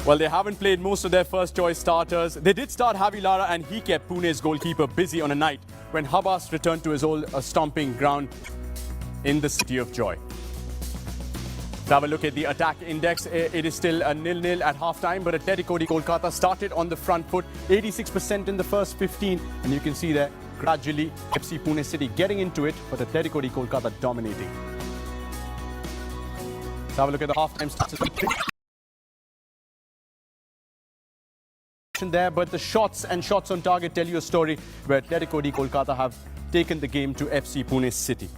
Well, they haven't played most of their first choice starters. They did start Javi Lara, and he kept Pune's goalkeeper busy on a night when Habas returned to his old stomping ground in the city of joy. Let's have a look at the attack index. It is still a 0-0 at half-time, but Atletico de Kolkata started on the front foot, 86% in the first 15, and you can see there gradually FC Pune City getting into it, but Atletico de Kolkata dominating. Let's have a look at the half-time stats there, but the shots and shots on target tell you a story where Atletico de Kolkata have taken the game to FC Pune City.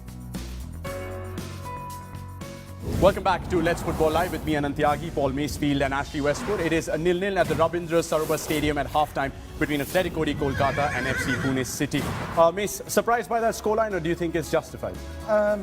Welcome back to Let's Football Live with me, Anand Tyagi, Paul Macefield and Ashley Westwood. It is a 0-0 at the Rabindra Sarovar Stadium at halftime between Atletico de Kolkata and FC Pune City. Mace, surprised by that scoreline, or do you think it's justified?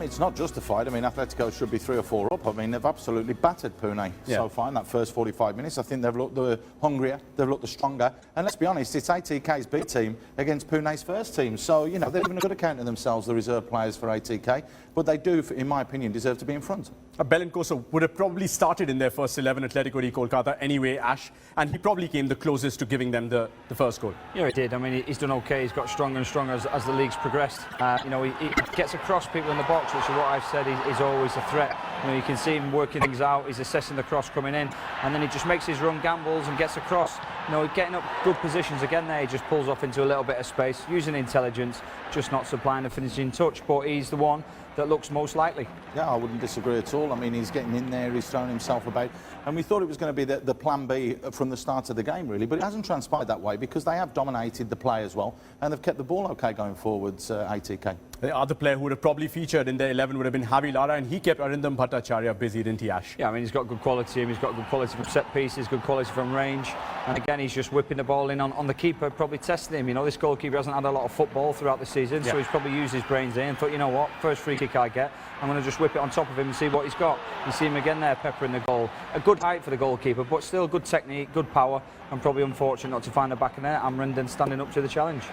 It's not justified. I mean, Atletico should be 3 or 4 up. I mean, they've absolutely battered Pune so far in that first 45 minutes. I think they've looked the hungrier, they've looked the stronger. And let's be honest, it's ATK's B team against Pune's first team. So, you know, they've even got to count to themselves the reserve players for ATK. But they do, in my opinion, deserve to be in front. Belencoso would have probably started in their first 11 Atletico de Kolkata anyway, Ash, and he probably came the closest to giving them the first goal. Yeah, he did. I mean, he's done okay. He's got stronger and stronger as the league's progressed. You know, he gets across people in the box, which is what I've said is always a threat. You know, you can see him working things out. He's assessing the cross coming in, and then he just makes his run gambles and gets across. You know, getting up good positions again there. He just pulls off into a little bit of space, using intelligence, just not supplying a finishing touch. But he's the one that looks most likely. Yeah, I wouldn't disagree at all. I mean, he's getting in there, he's throwing himself about, and we thought it was going to be the plan B from the start of the game, really, but it hasn't transpired that way because they have dominated the play as well, and they've kept the ball okay going forwards, ATK. The other player who would have probably featured in the 11 would have been Javi Lara, and he kept Arindam Bhattacharya busy, didn't he, Ash? Yeah, I mean, he's got good quality. He's got good quality from set pieces, good quality from range. And again, he's just whipping the ball in on the keeper, probably testing him. You know, this goalkeeper hasn't had a lot of football throughout the season, so he's probably used his brains there and thought, you know what, first free kick I get, I'm going to just whip it on top of him and see what he's got. You see him again there, peppering the goal. A good height for the goalkeeper, but still good technique, good power, and probably unfortunate not to find the back of the net. Amrindhan standing up to the challenge.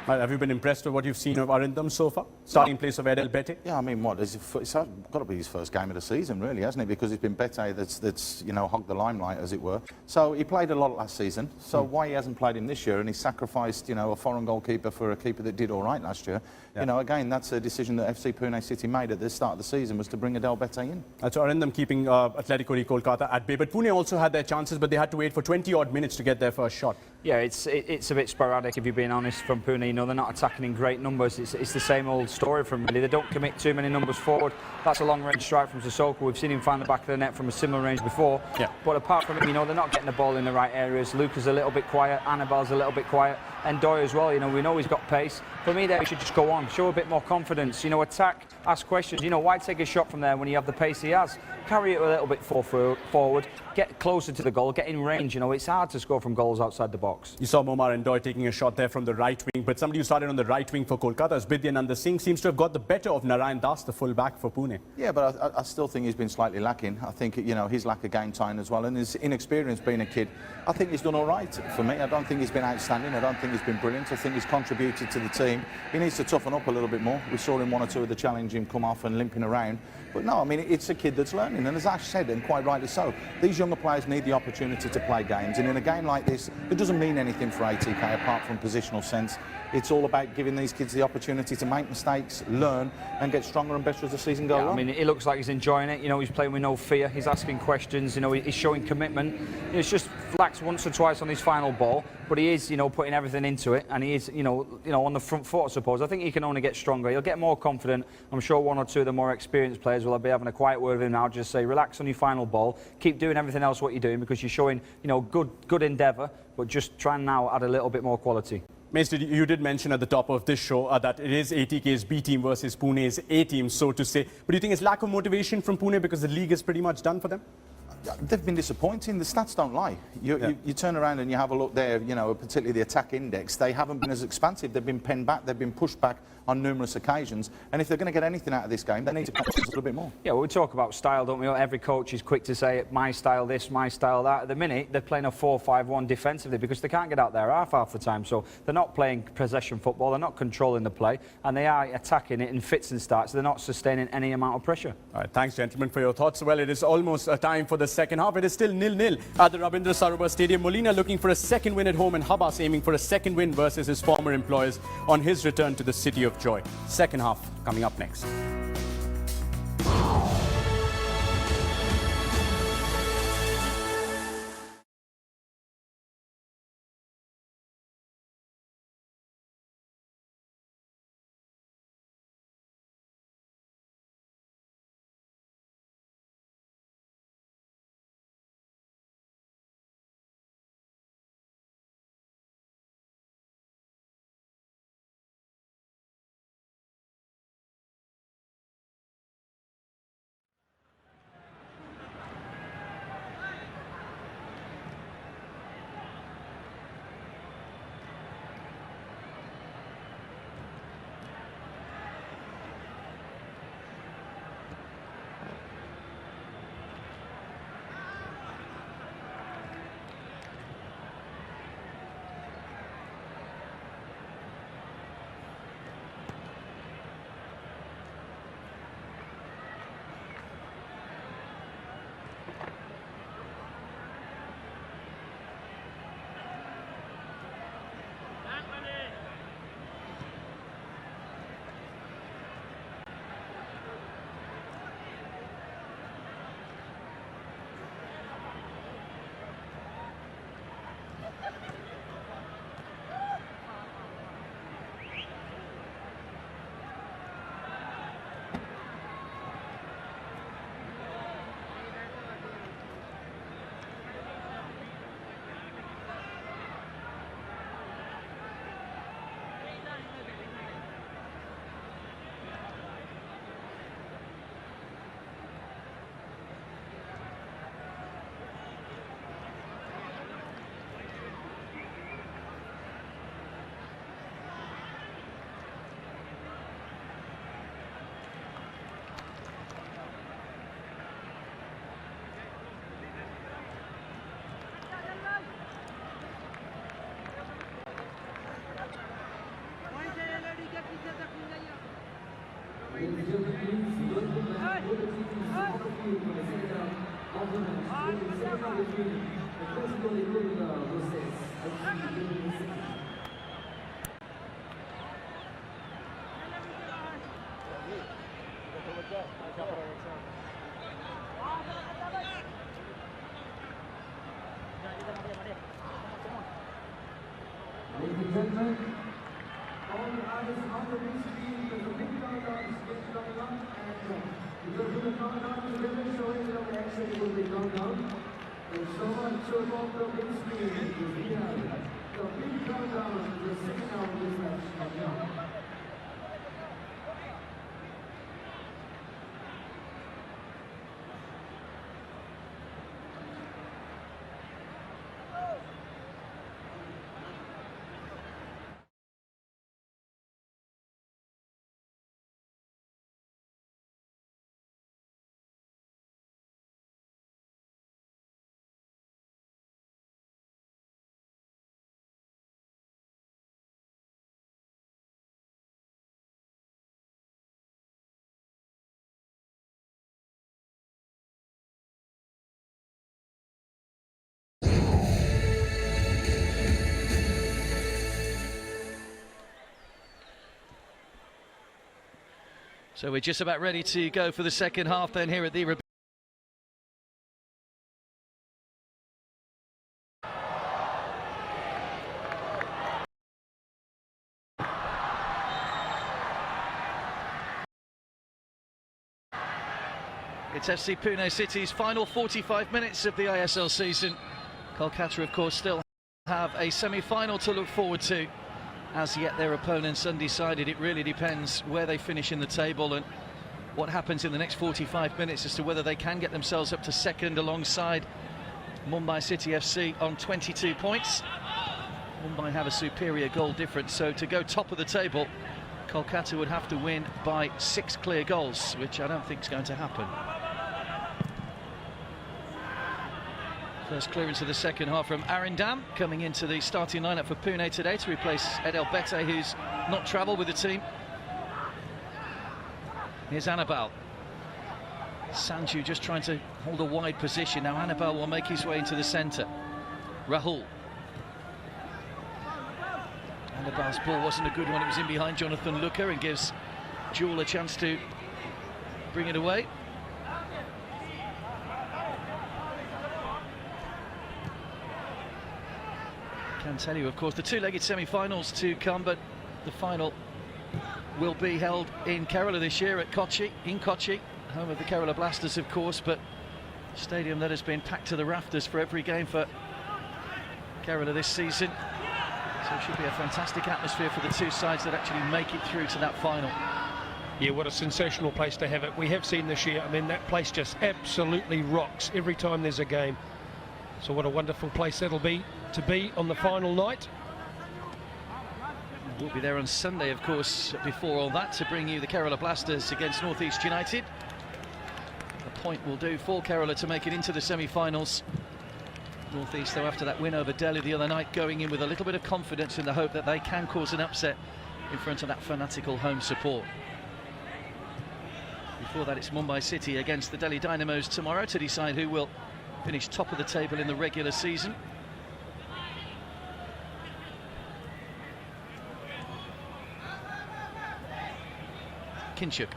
Have you been impressed with what you've seen of Arindam so far? Starting in place of Edel Bete? Yeah, I mean, it's got to be his first game of the season, really, hasn't it? Because it's been Bete that's you know, hogged the limelight, as it were. So he played a lot last season. So why he hasn't played him this year, and he sacrificed, you know, a foreign goalkeeper for a keeper that did all right last year. You know, again, that's a decision that FC Pune City made at the start of the season, was to bring Edel Bete in. That's Arindam keeping Atletico de Kolkata at bay. But Pune also had their chances, but they had to wait for 20-odd minutes to get their first shot. Yeah, it's a bit sporadic, if you're being honest, from Pune. You know, they're not attacking in great numbers. It's the same old story from really. They don't commit too many numbers forward. That's a long-range strike from Sissoko. We've seen him find the back of the net from a similar range before. Yeah. But apart from it, you know, they're not getting the ball in the right areas. Luca's a little bit quiet. Annibal's a little bit quiet. And Doy as well. You know, we know he's got pace. For me, there, he should just go on, show a bit more confidence. You know, attack, ask questions. You know, why take a shot from there when you have the pace he has? Carry it a little bit forward, get closer to the goal, get in range. You know, it's hard to score from goals outside the box. You saw Momar and Doy taking a shot there from the right wing, but somebody who started on the right wing for Kolkata, Bidyananda Singh, seems to have got the better of Narayan Das, the full back for Pune. Yeah, but I still think he's been slightly lacking. I think, you know, his lack of game time as well, and his inexperience being a kid. I think he's done all right for me. I don't think he's been outstanding. I don't think he's been brilliant. I think he's contributed to the team. He needs to toughen up a little bit more. We saw him 1 or 2 of the challenge him come off and limping around. But no, I mean, it's a kid that's learning, and as Ash said, and quite rightly so, these younger players need the opportunity to play games, and in a game like this, it doesn't mean anything for ATK apart from positional sense. It's all about giving these kids the opportunity to make mistakes, learn, and get stronger and better as the season goes on. I mean, he looks like he's enjoying it. You know, he's playing with no fear. He's asking questions. You know, he's showing commitment. It's just lacked once or twice on his final ball, but he is, you know, putting everything into it, and he is, you know, on the front foot, I suppose. I think he can only get stronger. He'll get more confident. I'm sure 1 or 2 of the more experienced players will be having a quiet word with him now. Just say, relax on your final ball. Keep doing everything else what you're doing, because you're showing, you know, good endeavour, but just try and now add a little bit more quality. Mace, you did mention at the top of this show that it is ATK's B team versus Pune's A team, so to say. But do you think it's lack of motivation from Pune because the league is pretty much done for them? They've been disappointing. The stats don't lie. You turn around and you have a look there, you know, particularly the attack index. They haven't been as expansive. They've been penned back. They've been pushed back on numerous occasions. And if they're going to get anything out of this game, they need to practice a little bit more. Yeah, well, we talk about style, don't we? Every coach is quick to say, my style this, my style that. At the minute, they're playing a 4-5-1 defensively because they can't get out there half the time. So they're not playing possession football. They're not controlling the play. And they are attacking it in fits and starts. They're not sustaining any amount of pressure. All right, thanks, gentlemen, for your thoughts. Well, it is almost time for the second half. It is still 0-0 at the Rabindra Sarovar Stadium. Molina looking for a second win at home and Habas aiming for a second win versus his former employers on his return to the City of Joy. Second half coming up next. Ladies and gentlemen, all the artists on the big screen, because the big countdown is just coming up, and because when the countdown is really showing that the action will be countdown, and so much shows off the big screen, because we have the big countdown to the second half of this match coming up. So we're just about ready to go for the second half then here at the It's FC Pune City's final 45 minutes of the ISL season. Kolkata, of course, still have a semi-final to look forward to. As yet, their opponents undecided. It really depends where they finish in the table and what happens in the next 45 minutes as to whether they can get themselves up to second alongside Mumbai City FC on 22 points. Mumbai have a superior goal difference, so to go top of the table, Kolkata would have to win by 6 clear goals, which I don't think is going to happen. First clearance of the second half from Arindam, coming into the starting lineup for Pune today to replace Edel Bete, who's not travelled with the team. Here's Annabelle. Sanju just trying to hold a wide position. Now Annabelle will make his way into the centre. Rahul. Annabelle's ball wasn't a good one. It was in behind Jonathan Looker and gives Jewel a chance to bring it away. Can tell you, of course, the two-legged semi-finals to come, but the final will be held in Kerala this year at Kochi, home of the Kerala Blasters, of course, but a stadium that has been packed to the rafters for every game for Kerala this season. So it should be a fantastic atmosphere for the two sides that actually make it through to that final. Yeah, what a sensational place to have it. We have seen this year, I mean, that place just absolutely rocks every time there's a game. So what a wonderful place that'll be to be on the final night. We'll be there on Sunday, of course, before all that, to bring you the Kerala Blasters against North East United. A point will do for Kerala to make it into the semi-finals. North East, though, after that win over Delhi the other night, going in with a little bit of confidence in the hope that they can cause an upset in front of that fanatical home support. Before that, it's Mumbai City against the Delhi Dynamos tomorrow to decide who will finish top of the table in the regular season. Kinchuk.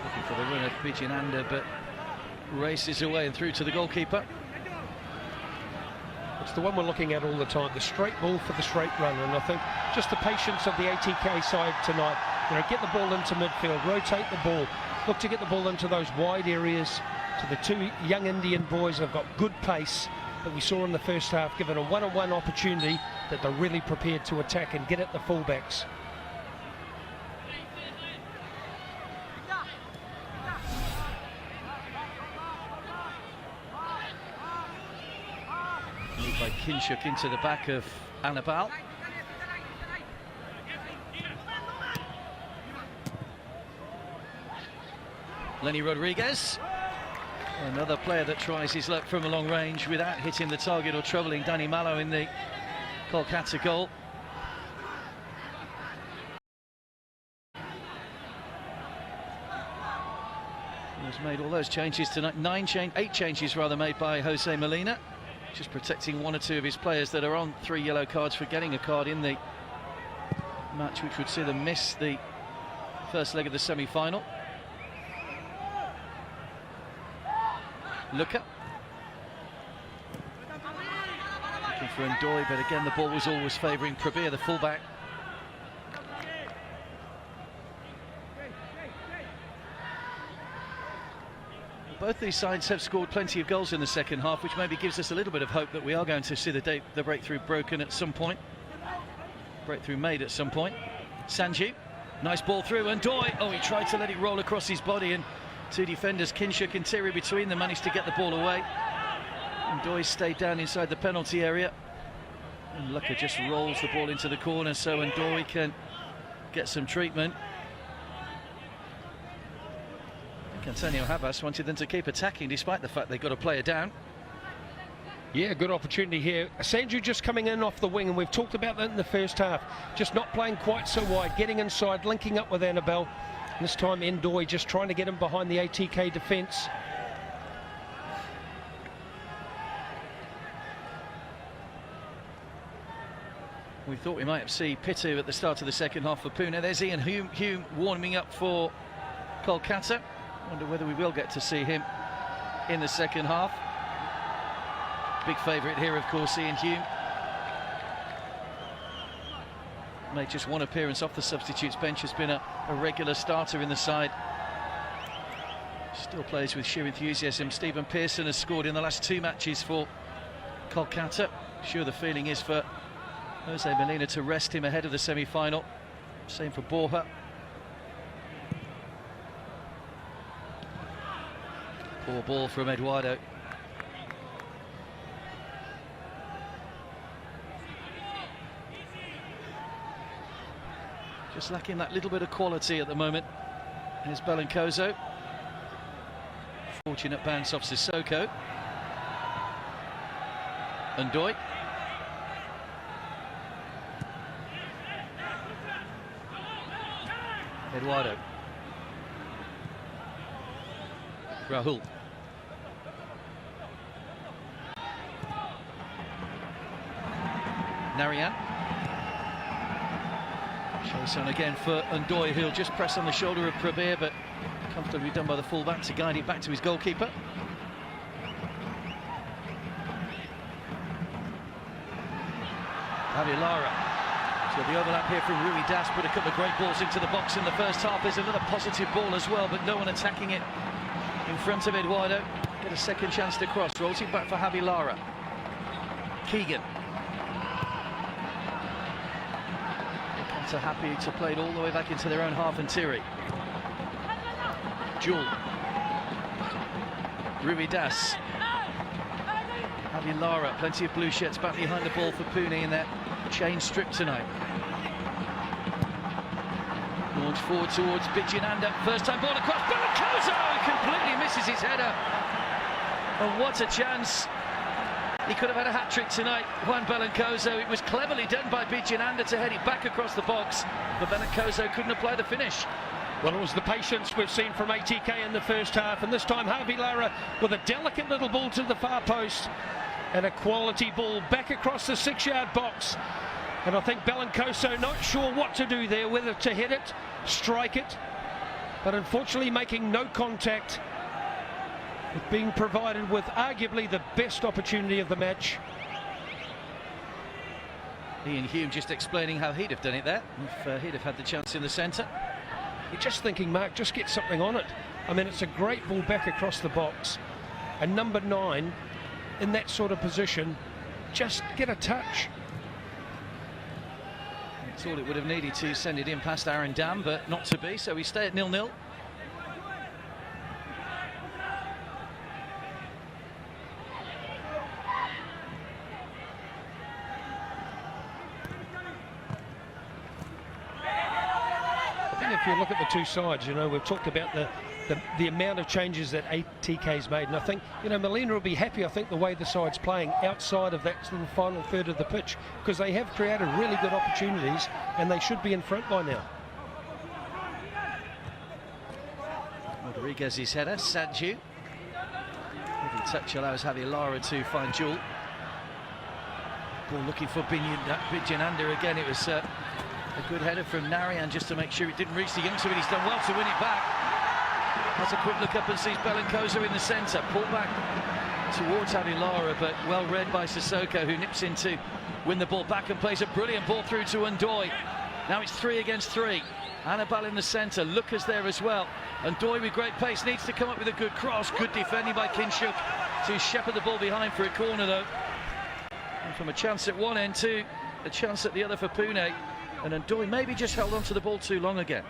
Looking for the run of Bijananda, but races away and through to the goalkeeper. It's the one we're looking at all the time, the straight ball for the straight run, and I think just the patience of the ATK side tonight. You know, get the ball into midfield, rotate the ball, look to get the ball into those wide areas. So the two young Indian boys have got good pace that we saw in the first half, given a one-on-one opportunity that they're really prepared to attack and get at the fullbacks. Moved by Kinchuk into the back of Annabelle. Lenny Rodriguez, another player that tries his luck from a long range without hitting the target or troubling Danny Mallow in the Kolkata goal. He's made all those changes tonight. 8 changes rather made by Jose Molina, just protecting one or two of his players that are on 3 yellow cards for getting a card in the match, which would see them miss the first leg of the semi-final. Looker looking for Ndoye, but again the ball was always favouring Prabir, the fullback. Both these sides have scored plenty of goals in the second half, which maybe gives us a little bit of hope that we are going to see the breakthrough broken at some point. Breakthrough made at some point. Sanju, nice ball through, Ndoye, oh, he tried to let it roll across his body, and two defenders, Kinchuk and Terry between them, managed to get the ball away. Ndoye stayed down inside the penalty area, and Looker just rolls the ball into the corner so Ndoye can get some treatment. I think Antonio Habas wanted them to keep attacking despite the fact they got a player down. Yeah, good opportunity here. Sanju just coming in off the wing, and we've talked about that in the first half. Just not playing quite so wide, getting inside, linking up with Annabelle. This time Ndoye just trying to get him behind the ATK defence. We thought we might see Pittu at the start of the second half for Pune. There's Ian Hume warming up for Kolkata. Wonder whether we will get to see him in the second half. Big favourite here, of course, Ian Hume. Made just one appearance off the substitutes bench, has been a regular starter in the side. Still plays with sheer enthusiasm. Stephen Pearson has scored in the last 2 matches for Kolkata. Sure, the feeling is for Jose Molina to rest him ahead of the semi-final. Same for Borja. Poor ball from Eduardo. Just lacking that little bit of quality at the moment. Here's Belancozo. Fortunate bounce off Sissoko. Ndoye. Eduardo. Rahul. Narayan. Shows on again for Undoy, who'll just press on the shoulder of Prabir, but comfortably done by the fullback to guide it back to his goalkeeper. Javier Lara. So the overlap here from Rui Das, put a couple of great balls into the box in the first half. There's another positive ball as well, but no one attacking it in front of Eduardo. Get a second chance to cross. Rolls it back for Javier Lara. Keegan. Are happy to play it all the way back into their own half, and Thierry. Jewel. Rui Das. Javier Lara, plenty of blue shirts back behind the ball for Pune in their chain strip tonight. Launched forward towards Bijananda. First time ball across. Belancoso completely misses his header. And what a chance. He could have had a hat-trick tonight, Juan Belancoso. It was cleverly done by Bijananda to head it back across the box, but Belancoso couldn't apply the finish. Well, it was the patience we've seen from ATK in the first half, and this time Javier Lara with a delicate little ball to the far post and a quality ball back across the 6-yard box. And I think Belancoso not sure what to do there, whether to hit it, strike it, but unfortunately making no contact, with being provided with arguably the best opportunity of the match. Ian Hume just explaining how he'd have done it there if he'd have had the chance in the centre. You're just thinking, Mark, just get something on it. I mean, it's a great ball back across the box, and number 9 in that sort of position, just get a touch. That's all it would have needed to send it in past Aaron Dam, but not to be, so we stay at 0-0. If you look at the two sides, you know, we've talked about the amount of changes that ATK's made, and I think, you know, Molina will be happy, I think, the way the side's playing outside of that little final third of the pitch, because they have created really good opportunities and they should be in front by now. Rodriguez's header, Sanju. Heavy touch allows Javier Lara to find Jewel. Ball looking for Bijananda again. It was a good header from Narayan just to make sure it didn't reach the youngster, but he's done well to win it back. Has a quick look up and sees Belancoso in the centre. Pull back towards Javier Lara, but well read by Sissoko, who nips in to win the ball back and plays a brilliant ball through to Undoy. Now it's 3 against 3. Annabelle in the centre, Lucas there as well. Undoy with great pace needs to come up with a good cross. Good defending by Kinshuk to shepherd the ball behind for a corner though. And from a chance at one end to a chance at the other for Pune. And Undoy maybe just held on to the ball too long again.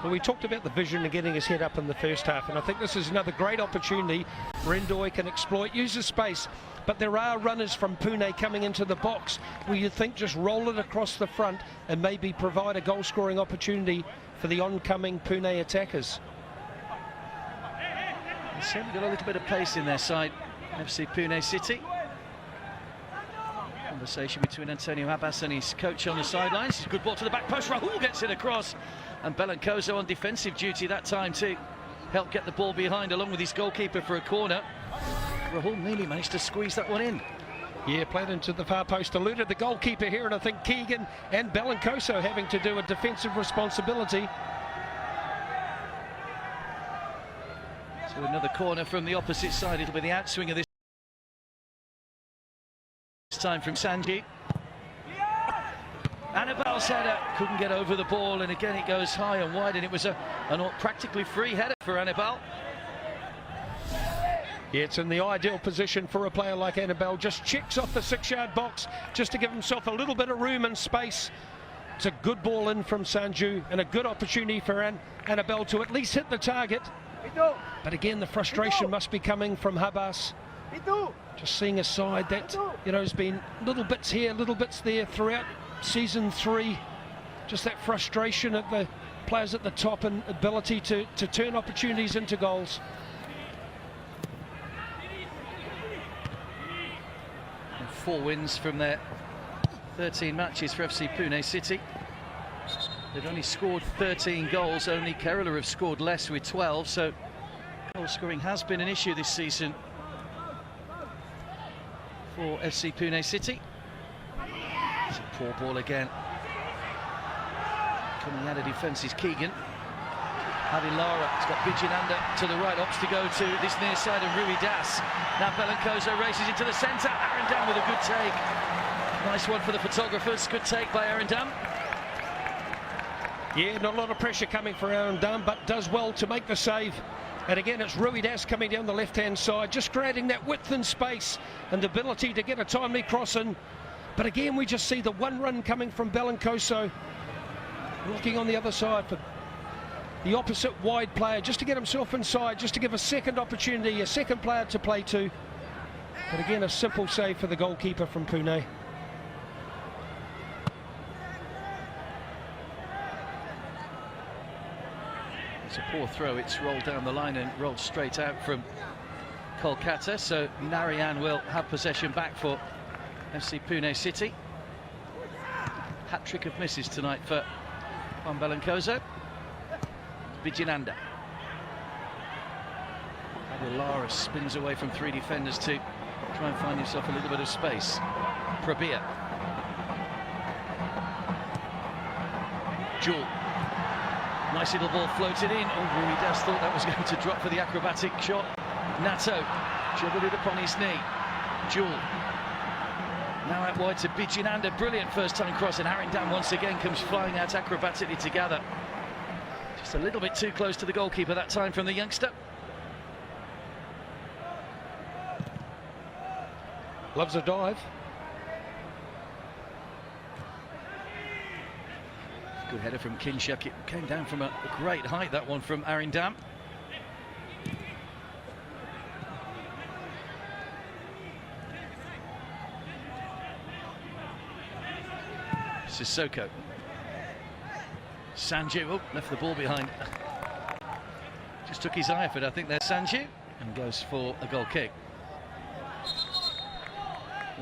Well, we talked about the vision and getting his head up in the first half, and I think this is another great opportunity where Undoy can exploit, use the space, but there are runners from Pune coming into the box where you think just roll it across the front and maybe provide a goal-scoring opportunity for the oncoming Pune attackers. They've certainly got a little bit of pace in their side, FC Pune City. Conversation between Antonio Abbas and his coach on the sidelines. Good ball to the back post. Rahul gets it across, and Belancoso on defensive duty that time to help get the ball behind along with his goalkeeper for a corner. Rahul nearly managed to squeeze that one in. Yeah, played into the far post, eluded the goalkeeper here, and I think Keegan and Belancoso having to do a defensive responsibility. So another corner from the opposite side. It'll be the outswing of this time from Sanji. Annabelle's header couldn't get over the ball, and again it goes high and wide, and it was a practically free header for Annabelle. Yeah, it's in the ideal position for a player like Annabelle. Just checks off the 6-yard box just to give himself a little bit of room and space. It's a good ball in from Sanju and a good opportunity for Annabelle to at least hit the target. But again, the frustration must be coming from Habas. Just seeing a side that, you know, has been little bits here, little bits there throughout season 3. Just that frustration at the players at the top and ability to turn opportunities into goals. And 4 wins from their 13 matches for FC Pune City. They've only scored 13 goals. Only Kerala have scored less with 12. So Goal scoring has been an issue this season for FC Pune City. It's a poor ball again. Coming out of defence is Keegan. Javi Lara has got Bijinanda to the right, opts to go to this near side of Rui Das. Now Belencoso races into the centre. Arendam with a good take. Nice one for the photographers. Good take by Arendam. Yeah, not a lot of pressure coming for Arendam, but does well to make the save. And again, it's Rui Das coming down the left-hand side, just creating that width and space and the ability to get a timely cross in. But again, we just see the one run coming from Belencoso, looking on the other side for the opposite wide player, just to get himself inside, just to give a second opportunity, a second player to play to. But again, a simple save for the goalkeeper from Pune. It's a poor throw. It's rolled down the line and rolled straight out from Kolkata. So Narayan will have possession back for FC Pune City. Hat-trick of misses tonight for Juan Belencoso. Bijinanda. Lara spins away from three defenders to try and find himself a little bit of space. Prabir. Jewel. Nice little ball floated in. Oh, Rui Das thought that was going to drop for the acrobatic shot. Nato juggled it upon his knee. Jewel. Now out wide to Bijinanda. Brilliant first time cross, and Arendam once again comes flying out acrobatically together. Just a little bit too close to the goalkeeper that time from the youngster. Loves a dive. Good header from Kinshuk. It came down from a great height, that one from Arendam. Sissoko. Sanju, oh, left the ball behind. Just took his eye off it, I think there's Sanju, and goes for a goal kick.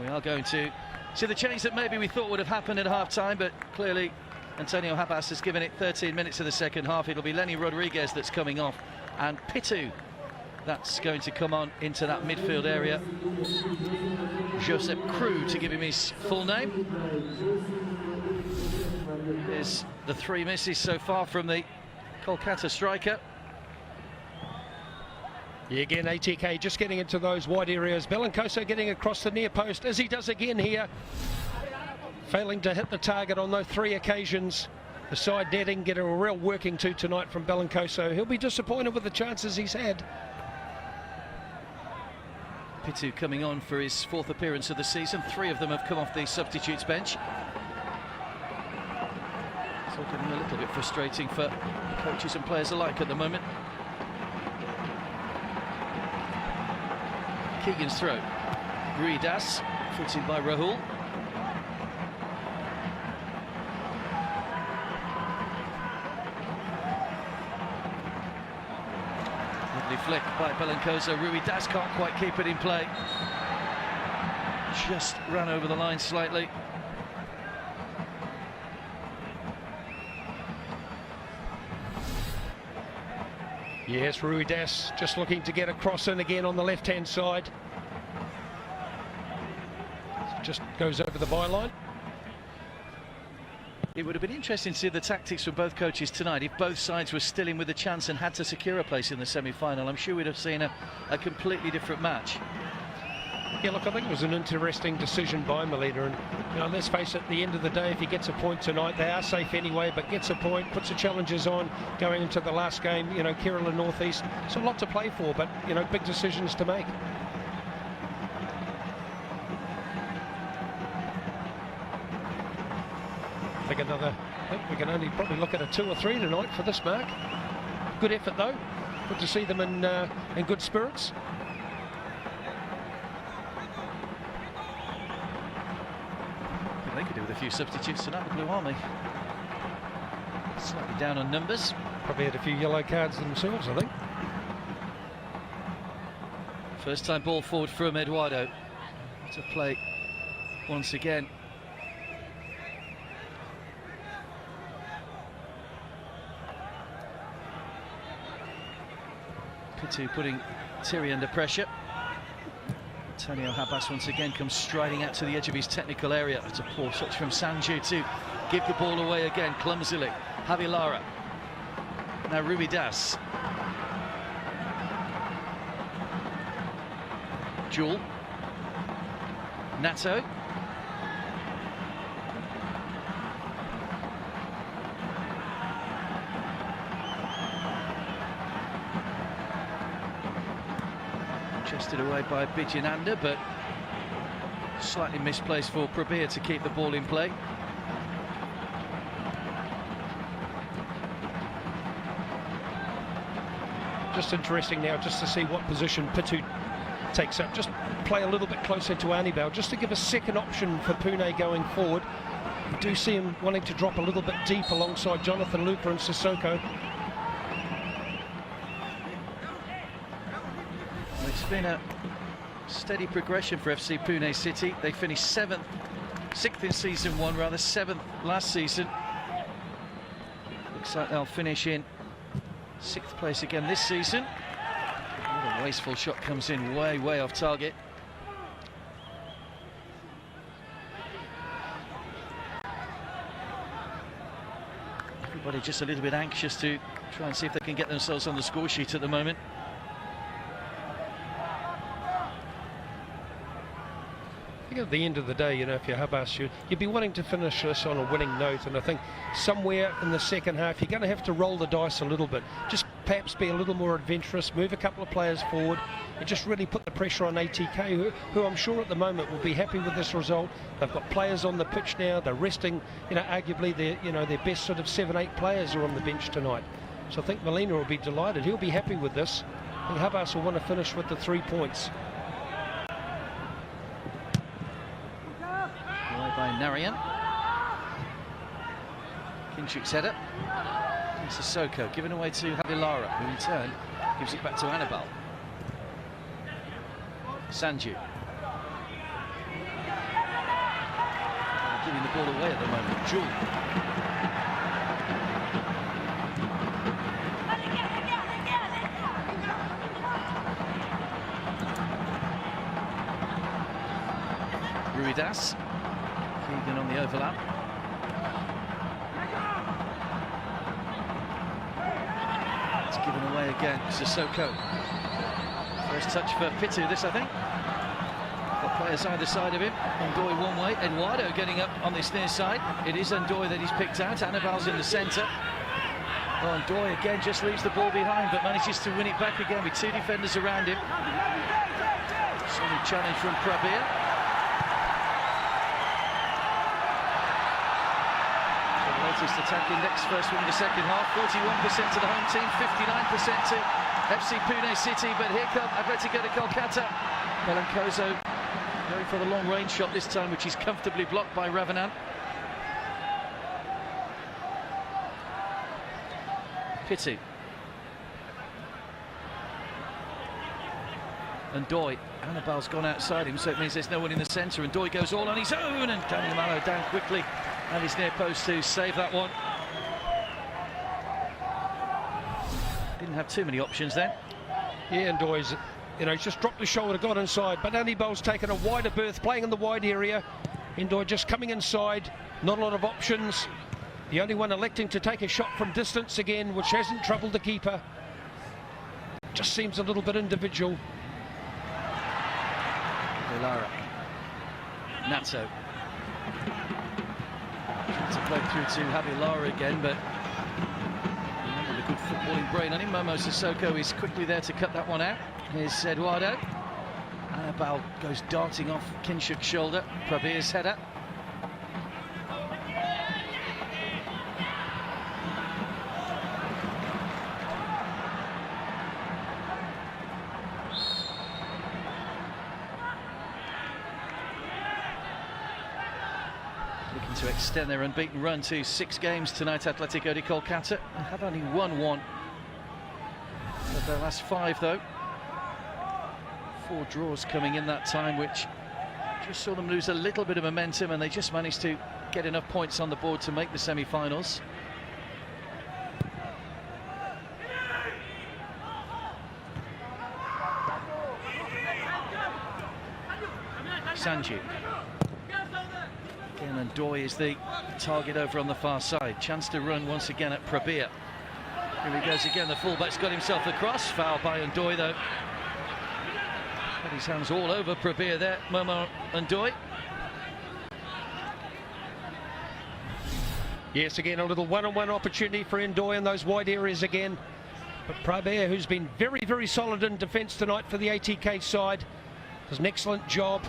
We are going to see the change that maybe we thought would have happened at half-time, but clearly Antonio Habas has given it 13 minutes of the second half. It'll be Lenny Rodriguez that's coming off, and Pitu that's going to come on into that midfield area. Josep Crew, to give him his full name. Here's the three misses so far from the Kolkata striker. Yeah, again, ATK just getting into those wide areas. Belencoso getting across the near post, as he does again here. Failing to hit the target on those three occasions. The side netting get a real working to tonight from Belencoso. He'll be disappointed with the chances he's had. Pitu coming on for his fourth appearance of the season. Three of them have come off the substitutes bench. It's all getting a little bit frustrating for coaches and players alike at the moment. Keegan's throw. Rui Das, footed by Rahul. Lovely flick by Belencoso. Rui Das can't quite keep it in play. Just ran over the line slightly. Yes, Rui Das just looking to get a cross in again on the left-hand side. Just goes over the byline. It would have been interesting to see the tactics from both coaches tonight. If both sides were still in with a chance and had to secure a place in the semi-final, I'm sure we'd have seen a completely different match. Yeah, look, I think it was an interesting decision by Melita, and you know, let's face it, at the end of the day, if he gets a point tonight, they are safe anyway, but gets a point, puts the challenges on going into the last game, you know, Kerala North East. It's a lot to play for, but, you know, big decisions to make. I think we can only probably look at a 2 or 3 tonight for this mark. Good effort though. Good to see them in good spirits. They could do with a few substitutes tonight, the Blue Army. Slightly down on numbers. Probably had a few yellow cards themselves, I think. First time ball forward from Eduardo to play once again. Pitu putting Thierry under pressure. Antonio Habas once again comes striding out to the edge of his technical area. It's a poor touch from Sanju to give the ball away again clumsily. Javi Lara. Now Ruidas. Jewel. Nato. Chested away by Bijananda, but slightly misplaced for Prabir to keep the ball in play. Just interesting now just to see what position Pitu takes up. Just play a little bit closer to Anibal, just to give a second option for Pune going forward. You do see him wanting to drop a little bit deep alongside Jonathan Luca and Sissoko. It's been a steady progression for FC Pune City. They finished 7th, 6th in season 1, rather 7th last season. Looks like they'll finish in 6th place again this season. What a wasteful shot, comes in way off target. Everybody just a little bit anxious to try and see if they can get themselves on the score sheet at the moment. At the end of the day, you know, if you're Habas, you'd be wanting to finish this on a winning note, and I think somewhere in the second half you're going to have to roll the dice a little bit, just perhaps be a little more adventurous, move a couple of players forward and just really put the pressure on ATK, who I'm sure at the moment will be happy with this result. They've got players on the pitch now, they're resting, you know, arguably their best sort of 7-8 players are on the bench tonight, so I think Molina will be delighted, he'll be happy with this. I think Habas will want to finish with the 3 points. By Narayan. Kinchuk's header. And Sissoko given away to Javi Lara, who in turn gives it back to Anibal. Sanju. Giving the ball away at the moment. Jewel. Ruidas. Keegan on the overlap. It's given away again. Sissoko. First touch for Pitu, this I think. Got players either side of him. Ndoye one way. Eduardo getting up on this near side. It is Ndoye that he's picked out. Anibal's in the centre. Oh, Ndoye again just leaves the ball behind, but manages to win it back again with 2 defenders around him. Solid challenge from Prabir. Latest attack index, first one in the second half, 41% to the home team, 59% to FC Pune City, but here come Atletico de Kolkata. Melancozo going for the long range shot this time, which is comfortably blocked by Ravanan. Pitu. And Ndoye. Anibal's gone outside him, so it means there's no one in the centre, and Ndoye goes all on his own, and Daniel Malo down quickly. And he's near post to save that one. Didn't have too many options then. Yeah, and Ndoye's, you know, he's just dropped the shoulder, got inside, but Anibal's taken a wider berth, playing in the wide area. Ndoye just coming inside, not a lot of options. The only one electing to take a shot from distance again, which hasn't troubled the keeper. Just seems a little bit individual. Lara. Nato. To play through to Javi Lara again, but with a good footballing brain on him. Momo Sissoko is quickly there to cut that one out. Here's Eduardo. Anibal goes darting off Kinchuk's shoulder. Prabir's header. Looking to extend their unbeaten run to 6 games tonight, Atletico de Kolkata. They have only won 1 of their last 5, though. 4 draws coming in that time, which just saw them lose a little bit of momentum, and they just managed to get enough points on the board to make the semi-finals. Sanju. Again, Ndoye is the target over on the far side. Chance to run once again at Prabir. Here he goes again, the fullback's got himself across. Foul by Ndoye though. Got his hands all over Prabir there, Momo Ndoye. Yes, again, a little one-on-one opportunity for Ndoye in those wide areas again. But Prabir, who's been very, very solid in defence tonight for the ATK side, does an excellent job.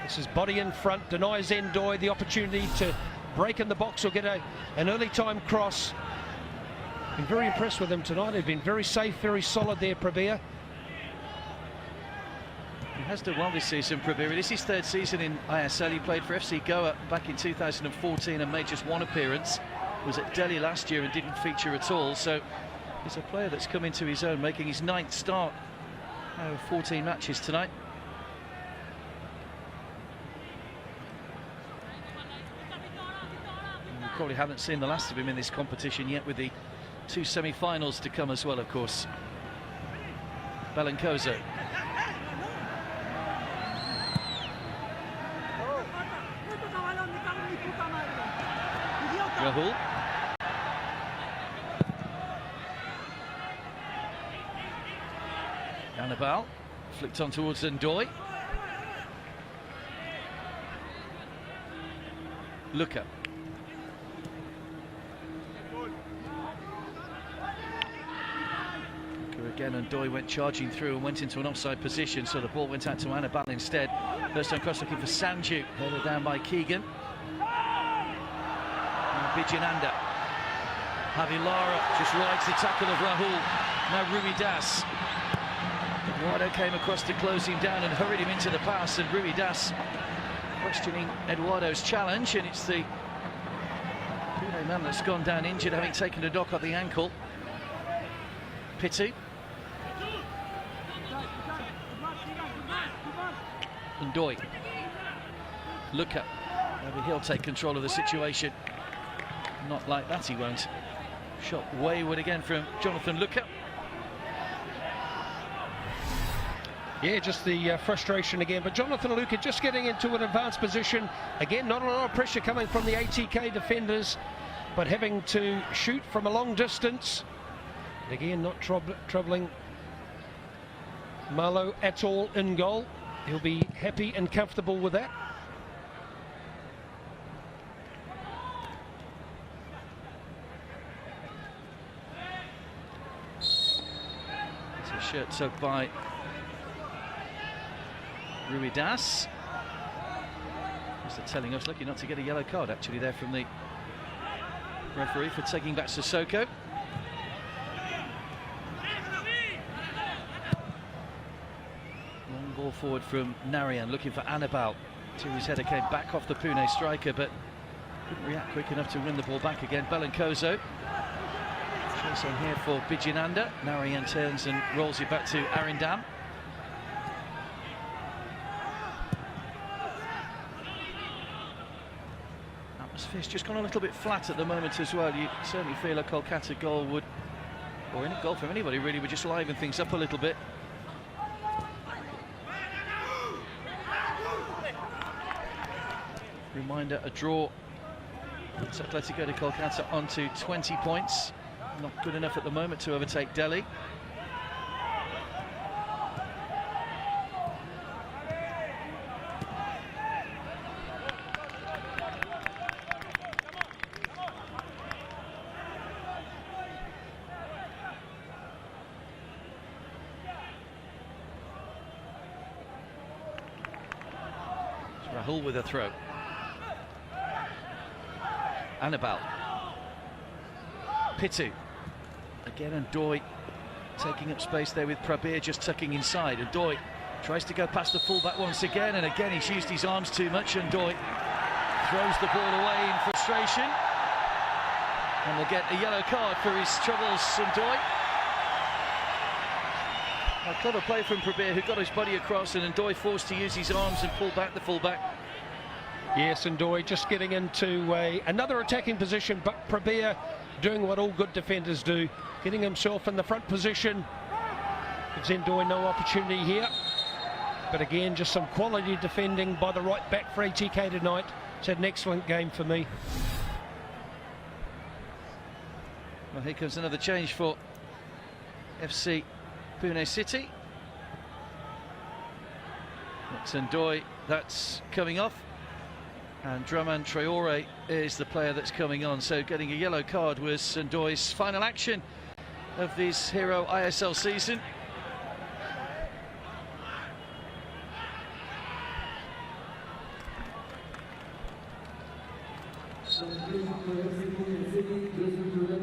This is body in front, denies Ndoye the opportunity to break in the box or get an early time cross. Been very impressed with him tonight. They've been very safe, very solid there, Prabir. He has done well this season, Prabir. This is his third season in ISL. He played for FC Goa back in 2014 and made just one appearance. Was at Delhi last year and didn't feature at all. So he's a player that's come into his own, making his 9th start out of 14 matches tonight. We probably haven't seen the last of him in this competition yet, with the 2 semi-finals to come as well, of course. Belancozo. Rahul. Annabelle flicked on towards Ndoye. Luka. Again, and Ndoye went charging through and went into an offside position, so the ball went out to Annabelle instead. First time cross looking for Sanju, headed down by Keegan. Bijananda. Javi Lara just rides the tackle of Rahul. Now Rui Das. Eduardo came across to close him down and hurried him into the pass, and Rui Das questioning Eduardo's challenge, and it's the Pune man that's gone down injured, having taken a knock on the ankle. Pitu. Ndoye. Luka. Maybe he'll take control of the situation. Not like that, he won't. Shot wayward again from Jonathan Luka. Yeah, just the frustration again. But Jonathan Luka just getting into an advanced position. Again, not a lot of pressure coming from the ATK defenders, but having to shoot from a long distance. And again, not troubling Malo at all in goal. He'll be happy and comfortable with that. Shirt tugged by Rui Das. They're telling us, lucky not to get a yellow card actually there from the referee for taking back Sissoko. Long ball forward from Narayan, looking for Annabelle. His header came back off the Pune striker, but couldn't react quick enough to win the ball back again. Belancozo. Chase on here for Bijananda. Narayan turns and rolls it back to Arindam. Atmosphere's just gone a little bit flat at the moment as well. You certainly feel a Kolkata goal would, or any goal from anybody really, would just liven things up a little bit. Reminder, a draw puts Atletico de Kolkata onto 20 points. Not good enough at the moment to overtake Delhi. Rahul with a throw. Annabelle. Pitu. Again, Ndoye taking up space there with Prabir just tucking inside. Ndoye tries to go past the fullback once again, and again he's used his arms too much. Ndoye throws the ball away in frustration, and will get a yellow card for his troubles. Ndoye. A clever play from Prabir, who got his body across, and Ndoye forced to use his arms and pull back the fullback. Yes, Ndoye just getting into another attacking position, but Prabir doing what all good defenders do, getting himself in the front position. Gives Ndoye no opportunity here. but again, just some quality defending by the right back for ATK tonight. It's had an excellent game for me. Well, here comes another change for FC Pune City. Sandoy, that's coming off, and Draman Traore is the player that's coming on. So getting a yellow card was Sandoy's final action of this Hero ISL season.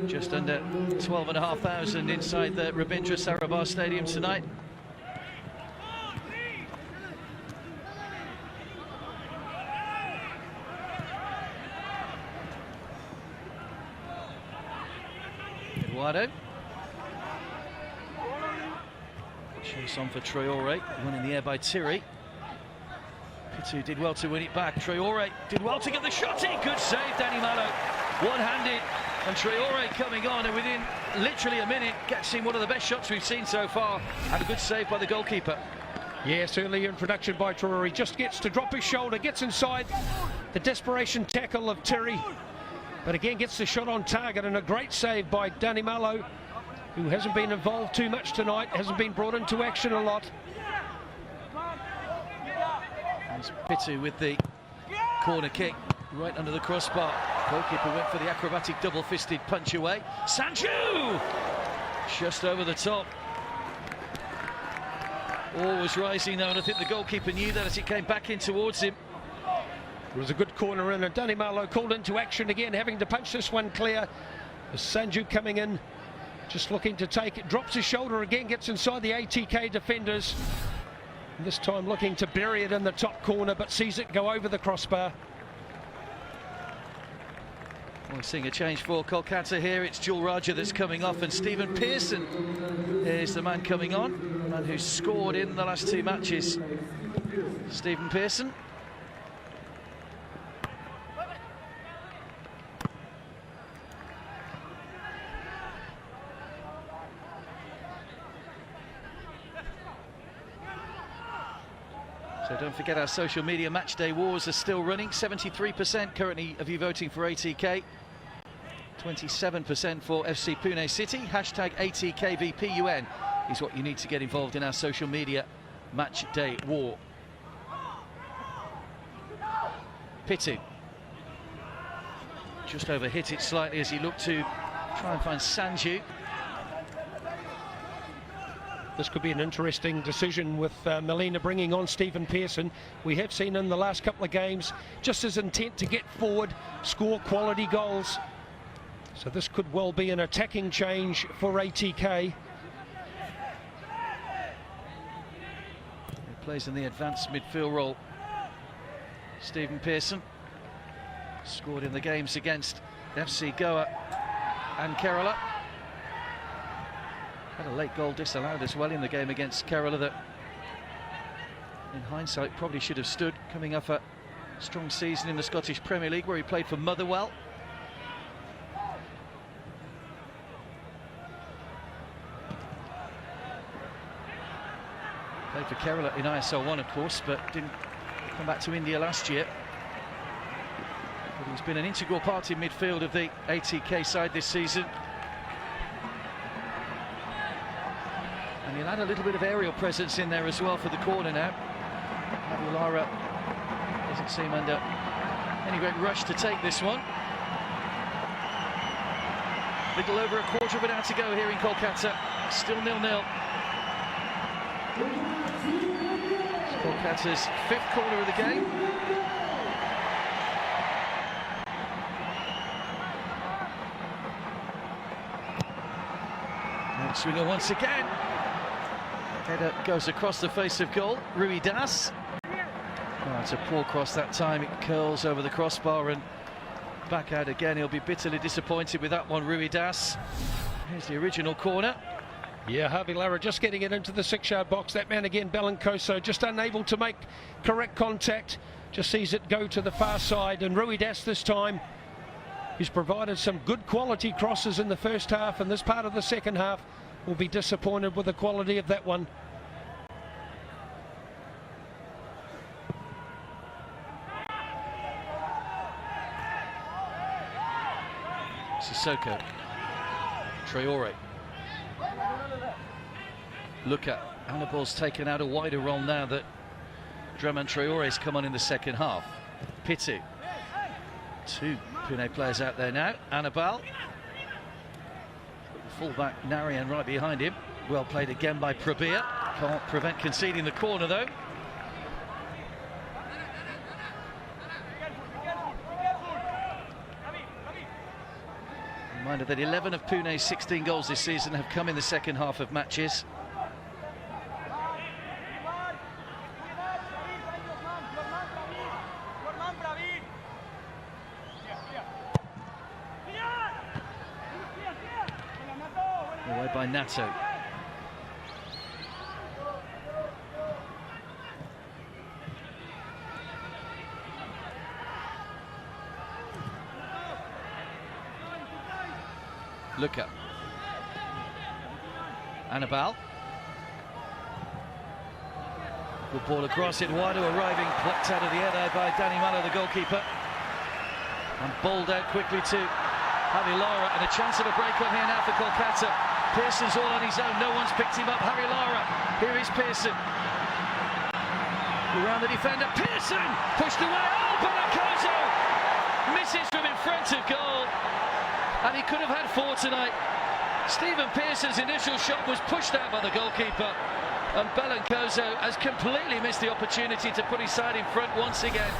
Just under 12,500 inside the Rabindra Sarovar Stadium tonight. Eduardo. Chase on for Traore, won in the air by Thierry. Pitu did well to win it back. Traore did well to get the shot in. Good save, Danny Malo. One-handed, and Traore coming on, and within literally a minute gets in one of the best shots we've seen so far, and a good save by the goalkeeper. Yes, early introduction by Traore, just gets to drop his shoulder, gets inside the desperation tackle of Thierry, but again gets the shot on target, and a great save by Danny Malo, who hasn't been involved too much tonight, hasn't been brought into action a lot. There's Pitu with the corner kick right under the crossbar. Goalkeeper went for the acrobatic double-fisted punch away. Sanju! Just over the top. All was rising though, and I think the goalkeeper knew that as it came back in towards him. It was a good corner in, and Danny Malo called into action again, having to punch this one clear. As Sanju coming in, just looking to take it, drops his shoulder again, gets inside the ATK defenders. And this time looking to bury it in the top corner, but sees it go over the crossbar. We're seeing a change for Kolkata here. It's Jul Raja that's coming off, and Stephen Pearson is the man coming on, the man who's scored in the last two matches. Stephen Pearson. So don't forget, our social media match day wars are still running. 73% currently of you voting for ATK. 27% for FC Pune City. Hashtag ATKVPUN is what you need to get involved in our social media match day war. Pitu just overhit it slightly as he looked to try and find Sanju. This could be an interesting decision with Molina bringing on Stephen Pearson. We have seen in the last couple of games just his intent to get forward, score quality goals. So this could well be an attacking change for ATK. He plays in the advanced midfield role. Stephen Pearson scored in the games against FC Goa and Kerala. Had a late goal disallowed as well in the game against Kerala that, in hindsight, probably should have stood, coming off a strong season in the Scottish Premier League where he played for Motherwell. Played for Kerala in ISL 1, of course, but didn't come back to India last year. But he's been an integral part in midfield of the ATK side this season. And he'll add a little bit of aerial presence in there as well for the corner now. Lara doesn't seem under any great rush to take this one. Little over a quarter of an hour to go here in Kolkata. Still 0-0. It's Kolkata's fifth corner of the game. And swinger once again. Header goes across the face of goal. Rui Das. Oh, it's a poor cross that time. It curls over the crossbar and back out again. He'll be bitterly disappointed with that one, Rui Das. Here's the original corner. Yeah, Harvey Lara just getting it into the 6-yard box. That man again, Belancoso, just unable to make correct contact. Just sees it go to the far side. And Rui Das this time, he's provided some good quality crosses in the first half, and this part of the second half will be disappointed with the quality of that one. Sissoko. Traore. Look at Annabal's taken out a wider role now that Dramane Traore's come on in the second half. Pitu. Two Pune players out there now. Annabal. Fullback Narayan right behind him. Well played again by Prabir. Can't prevent conceding the corner though. Reminder that 11 of Pune's 16 goals this season have come in the second half of matches. Away by Nato. Look up. Annabal. Good ball across it, wider arriving, plucked out of the air there by Danny Mallow, the goalkeeper. And bowled out quickly to Javi Lara, and a chance of a break on here now for Kolkata. Pearson's all on his own, no one's picked him up. Javi Lara, here is Pearson. Around the defender, Pearson pushed away, oh, Balakozo misses from in front of goal. And he could have had four tonight. Stephen Pearson's initial shot was pushed out by the goalkeeper, and Belancozo has completely missed the opportunity to put his side in front once again.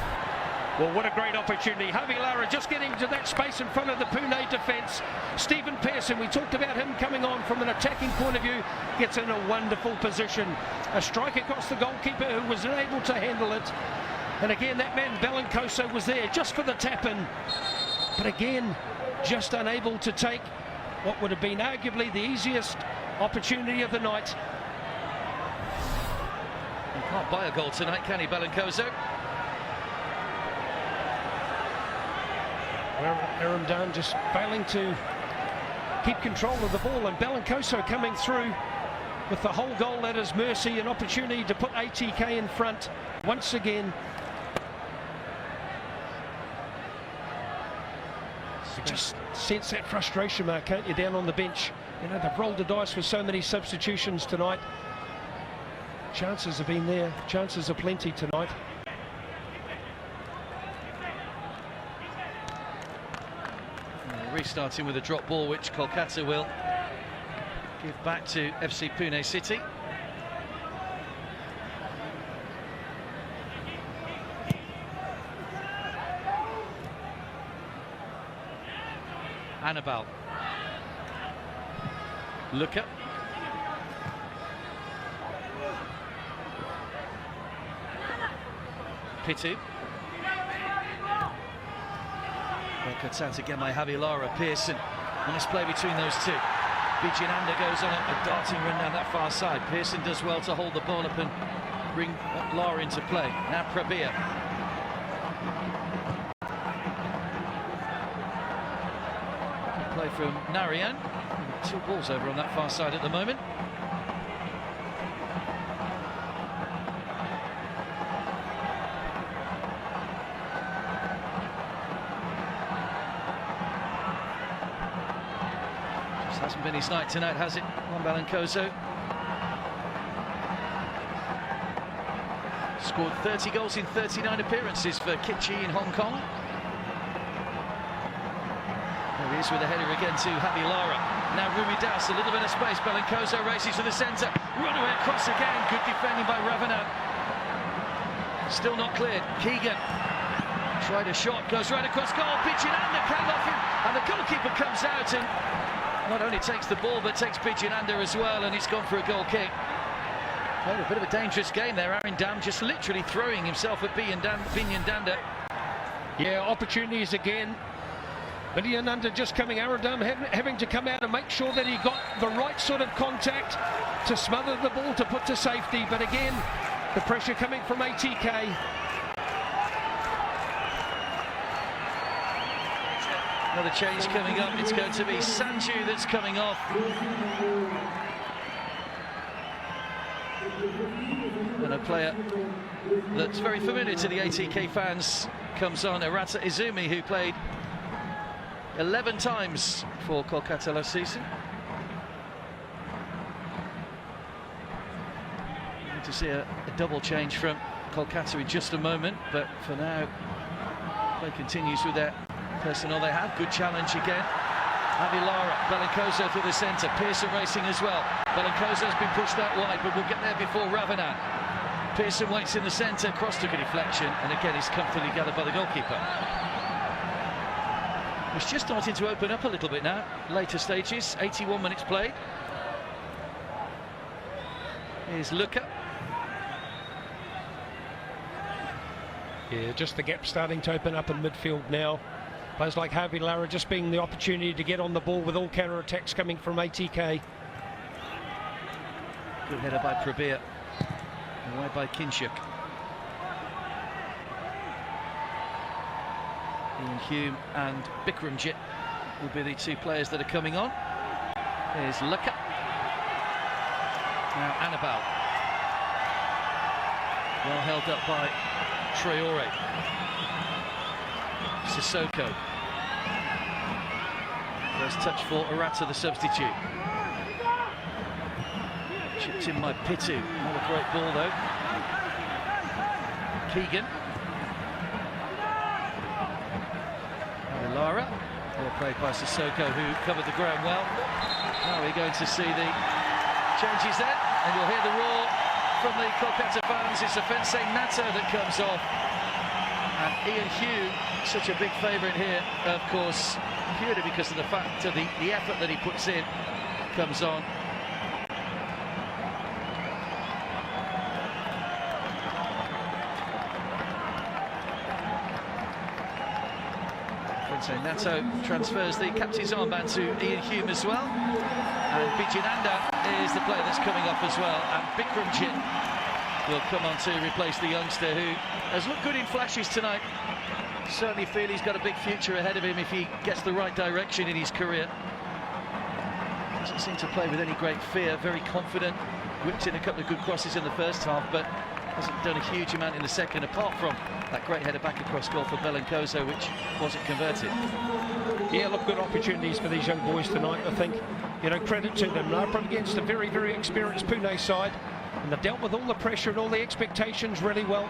Well, what a great opportunity. Javi Lara just getting to that space in front of the Pune defence. Stephen Pearson, we talked about him coming on from an attacking point of view, gets in a wonderful position. A strike across the goalkeeper who was unable to handle it. And again, that man Belancozo was there just for the tap-in. But again, just unable to take what would have been arguably the easiest opportunity of the night. He can't buy a goal tonight, can he, Belancozo? Aramdan just failing to keep control of the ball, and Belancozo coming through with the whole goal at his mercy, an opportunity to put ATK in front once again. You just sense that frustration mark, can't you, down on the bench? You know, they've rolled the dice with so many substitutions tonight. Chances have been there, chances are plenty tonight. Restarting with a drop ball, which Kolkata will give back to FC Pune City. Annabal. Look up. Pitu. Cut out again by Javi Lara. Pearson. Nice play between those two. Bijinanda goes on a darting run down that far side. Pearson does well to hold the ball up and bring Lara into play. Now Prabir. Play from Narayan. Two balls over on that far side at the moment. Just hasn't been his night tonight, has it? Juan Belancozo. Scored 30 goals in 39 appearances for Kitchee in Hong Kong. There he is with a header again to Javi Lara. Now Rumi Das, a little bit of space. Belancozo races to the centre. Runaway across again. Good defending by Ravanel. Still not cleared. Keegan tried a shot, goes right across goal. Bijinanda came off him, and the goalkeeper comes out and not only takes the ball but takes Bijinanda as well, and it's gone for a goal kick. Played a bit of a dangerous game there. Aaron Dam just literally throwing himself at Bijinanda. Yeah, opportunities again. Bijinanda just coming, Aradam having to come out and make sure that he got the right sort of contact to smother the ball to put to safety. But again, the pressure coming from ATK. Another change coming up. It's going to be Sanju that's coming off. And a player that's very familiar to the ATK fans comes on, Arata Izumi, who played 11 times for Kolkata last season. Going to see a double change from Kolkata in just a moment, but for now, play continues with their personnel they have. Good challenge again. Javi Lara, Belencoso through the centre, Pearson racing as well. Belencoso's been pushed out wide, but we'll get there before Ravanan. Pearson waits in the centre, cross took a deflection, and again he's comfortably gathered by the goalkeeper. It's just starting to open up a little bit now. Later stages, 81 minutes played. Here's Luka. Yeah, just the gap starting to open up in midfield now. Players like Javi Lara just being the opportunity to get on the ball with all counter-attacks coming from ATK. Good header by Prabir. Away by Kinshuk. Ian Hume and Bikramjit will be the two players that are coming on. Here's Luka. Now Annabelle. Well held up by Traore. Sissoko. First touch for Arata, the substitute. Chipped in by Pitu. Not a great ball though. Keegan. Lara. Well played by Sissoko, who covered the ground well. Now we're going to see the changes then, and you'll hear the roar from the Kolkata fans. It's Offense Nato that comes off. And Ian Hume, such a big favourite here, of course, purely because of the fact of the effort that he puts in, comes on. Offense Nato transfers the captain's armband to Ian Hume as well. And Bijinanda is the player that's coming off as well. And Bikramjit will come on to replace the youngster who has looked good in flashes tonight. Certainly feel he's got a big future ahead of him if he gets the right direction in his career. Doesn't seem to play with any great fear, very confident. Whipped in a couple of good crosses in the first half, but hasn't done a huge amount in the second, apart from that great header back across goal for Belencoso, which wasn't converted. Yeah, look, good opportunities for these young boys tonight, I think. You know, credit to them. They're up against a very, very experienced Pune side, and they've dealt with all the pressure and all the expectations really well.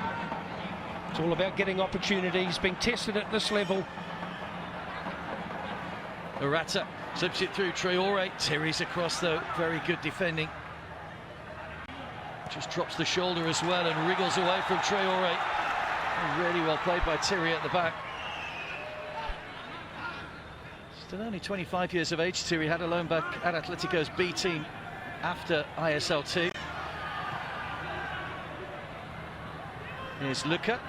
It's all about getting opportunities, being tested at this level. Arata slips it through Traore. Terry's across though, very good defending. Just drops the shoulder as well and wriggles away from Traore. Really well played by Terry at the back. Still only 25 years of age, Terry had a loan back at Atletico's B team after ISL 2. Here's Luka.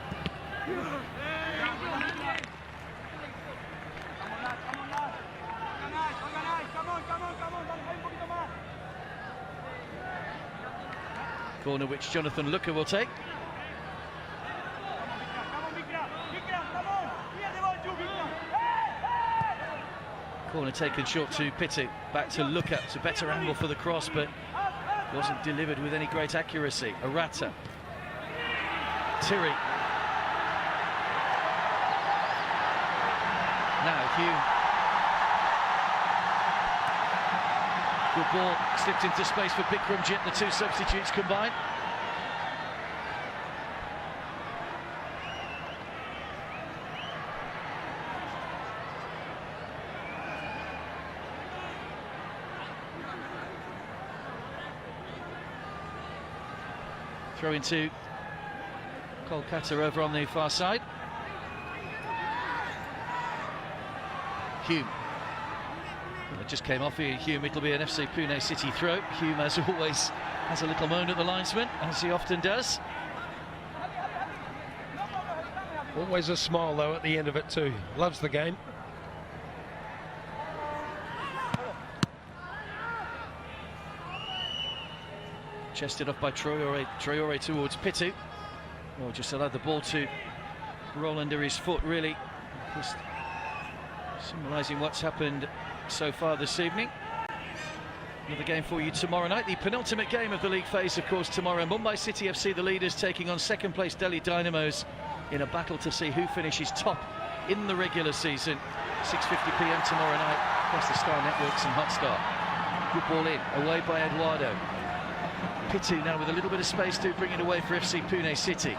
Corner which Jonathan Luka will take. Corner taken short to Pitu. Back to Luka. It's a better angle for the cross, but wasn't delivered with any great accuracy. Arata. Tiri. Now Hume. Good ball, slipped into space for Bikramjit, the two substitutes combined. Throw into Kolkata over on the far side. Hume. Well, it just came off here, Hume. It'll be an FC Pune City throw. Hume, as always, has a little moan at the linesman, as he often does. Always a smile, though, at the end of it, too. Loves the game. Chested off by Traore. Traore towards Pitu. Well, just allowed the ball to roll under his foot, really. Just symbolising what's happened so far this evening. Another game for you tomorrow night. The penultimate game of the league phase, of course, tomorrow. Mumbai City FC, the leaders, taking on second place Delhi Dynamos in a battle to see who finishes top in the regular season. 6:50 p.m. tomorrow night across the Star Networks and Hotstar. Good ball in, away by Eduardo. Pitu now with a little bit of space to bring it away for FC Pune City.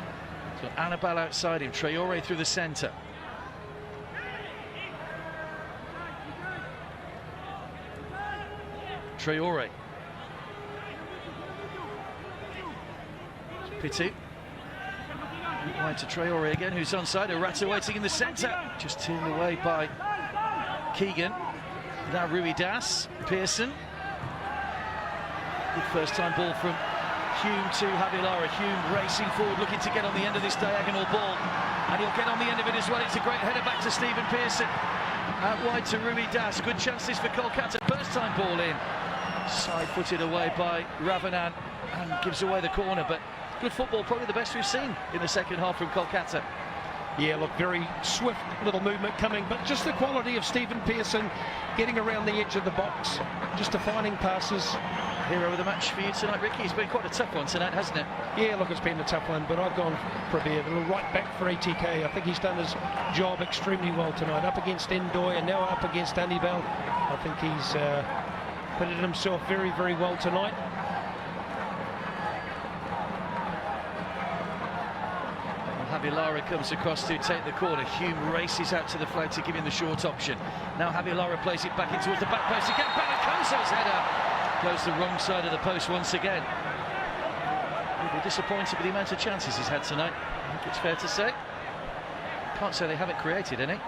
So Annabelle outside him, Traore through the centre. Traore. Pitu. Wide to Traore again, who's onside. Arata waiting in the centre. Just turned away by Keegan. Now Rui Das. Pearson. Good first time ball from Hume to Javi Lara. Hume racing forward, looking to get on the end of this diagonal ball. And he'll get on the end of it as well. It's a great header back to Stephen Pearson. Out wide to Rui Das. Good chances for Kolkata. First time ball in. Side-footed away by Ravanan and gives away the corner. But good football, probably the best we've seen in the second half from Kolkata. Yeah, look, very swift little movement coming, but just the quality of Stephen Pearson getting around the edge of the box, just defining passes. Hero of the match for you tonight, Ricky. It's been quite a tough one tonight, hasn't it? Yeah, look, it's been a tough one, but I've gone probably a little right back for ATK. I think he's done his job extremely well tonight, up against Endoy and now up against Anibal. I think he's put it himself very, very well tonight. Javi Lara comes across to take the corner. Hume races out to the flag to give him the short option. Now Javi Lara plays it back in towards the back post again. Balakoso's header goes the wrong side of the post once again. He'll be disappointed with the amount of chances he's had tonight, I think it's fair to say. Can't say they haven't created any.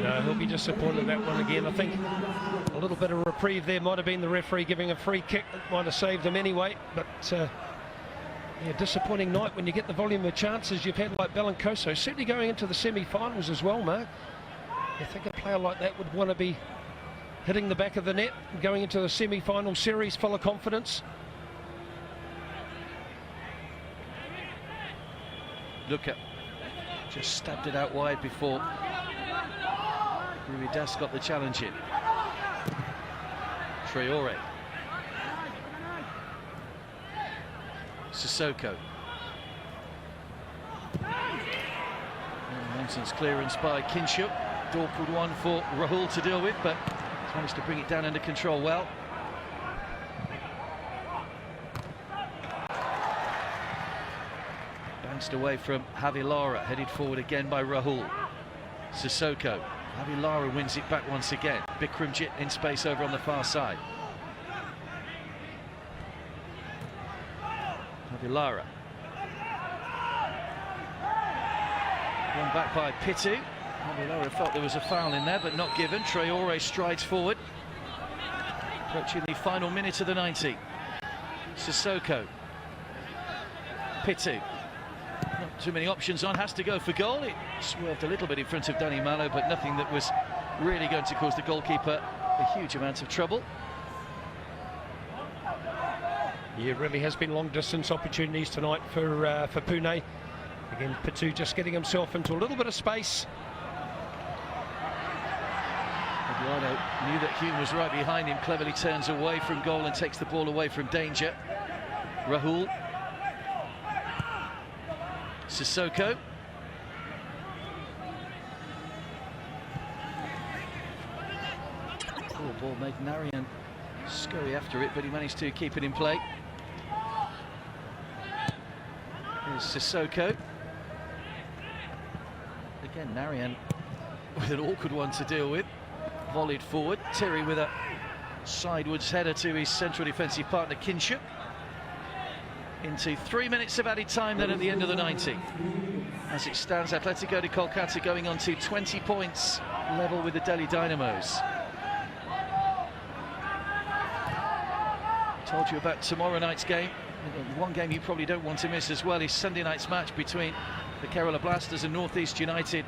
No, he'll be disappointed with that one again. I think a little bit of reprieve there might have been the referee giving a free kick that might have saved him anyway. But yeah, disappointing night when you get the volume of chances you've had like Belancoso. Certainly going into the semi-finals as well, Mark. I think a player like that would want to be hitting the back of the net and going into the semi-final series full of confidence. Luca just stabbed it out wide before Rui Das got the challenge in. Traore. Sissoko. Nonsense clearance by Kinshuk. Awkward one for Rahul to deal with, but he's managed to bring it down under control well. Bounced away from Javi Lara, headed forward again by Rahul. Sissoko. Javi Lara wins it back once again. Bikramjit in space over on the far side. Javi Lara. One back by Pitu. Javi Lara felt there was a foul in there, but not given. Traore strides forward. Approaching the final minute of the 90. Sissoko. Pitu. Not too many options on, has to go for goal. It swerved a little bit in front of Danny Malo, but nothing that was really going to cause the goalkeeper a huge amount of trouble. Yeah, it really has been long distance opportunities tonight for Pune. Again, Pitu just getting himself into a little bit of space. Eduardo knew that Hume was right behind him, cleverly turns away from goal and takes the ball away from danger. Rahul. Sissoko. Poor ball made Narayan scurry after it, but he managed to keep it in play. Here's Sissoko. Again, Narayan with an awkward one to deal with. Volleyed forward. Terry with a sidewards header to his central defensive partner, Kinshuk. Into 3 minutes of added time then at the end of the 90. As it stands, Atletico de Kolkata going on to 20 points, level with the Delhi Dynamos. Told you about tomorrow night's game. One game you probably don't want to miss as well is Sunday night's match between the Kerala Blasters and North East United.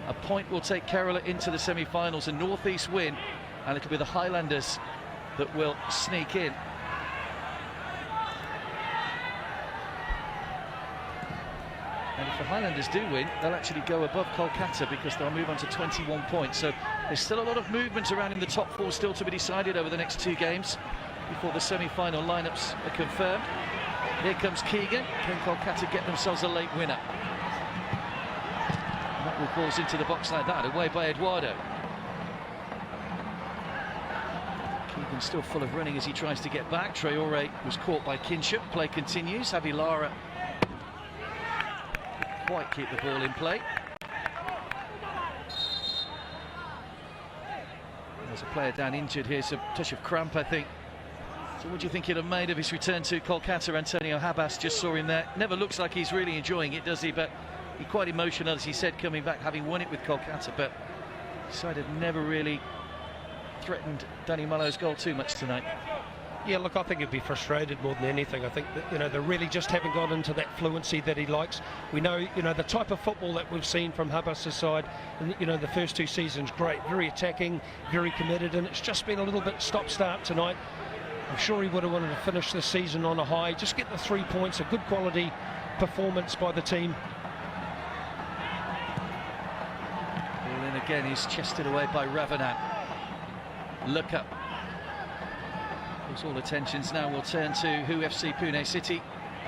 A point will take Kerala into the semi-finals, a North East win, and it'll be the Highlanders that will sneak in. And if the Highlanders do win, they'll actually go above Kolkata because they'll move on to 21 points. So there's still a lot of movement around in the top four still to be decided over the next two games before the semi-final lineups are confirmed. Here comes Keegan. Can Kolkata get themselves a late winner? That will balls into the box like that, away by Eduardo. Keegan still full of running as he tries to get back. Traore was caught by Kinship. Play continues. Javi Lara quite keep the ball in play. There's a player down injured here, some touch of cramp, I think. So what do you think he'd have made of his return to Kolkata? Antonio Habas just saw him there. Never looks like he's really enjoying it, does he? But he's quite emotional, as he said, coming back, having won it with Kolkata. But decided never really threatened Danny Mallo's goal too much tonight. Yeah, look, I think he'd be frustrated more than anything. I think that, they really just haven't got into that fluency that he likes. We know, the type of football that we've seen from Habas' side, and, the first two seasons, great, very attacking, very committed, and it's just been a little bit stop-start tonight. I'm sure he would have wanted to finish the season on a high, just get the 3 points, a good quality performance by the team. Ball in again, he's chested away by Ravanant. Look up. All attentions now will turn to who FC Pune City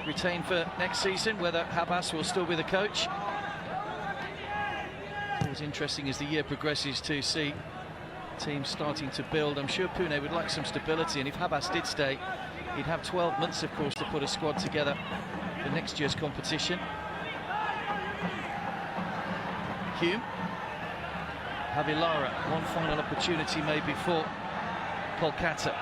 retain for next season, whether Habas will still be the coach. It's always interesting as the year progresses to see teams starting to build. I'm sure Pune would like some stability, and if Habas did stay, he'd have 12 months, of course, to put a squad together for next year's competition. Hume. Javi Lara, one final opportunity maybe for Kolkata.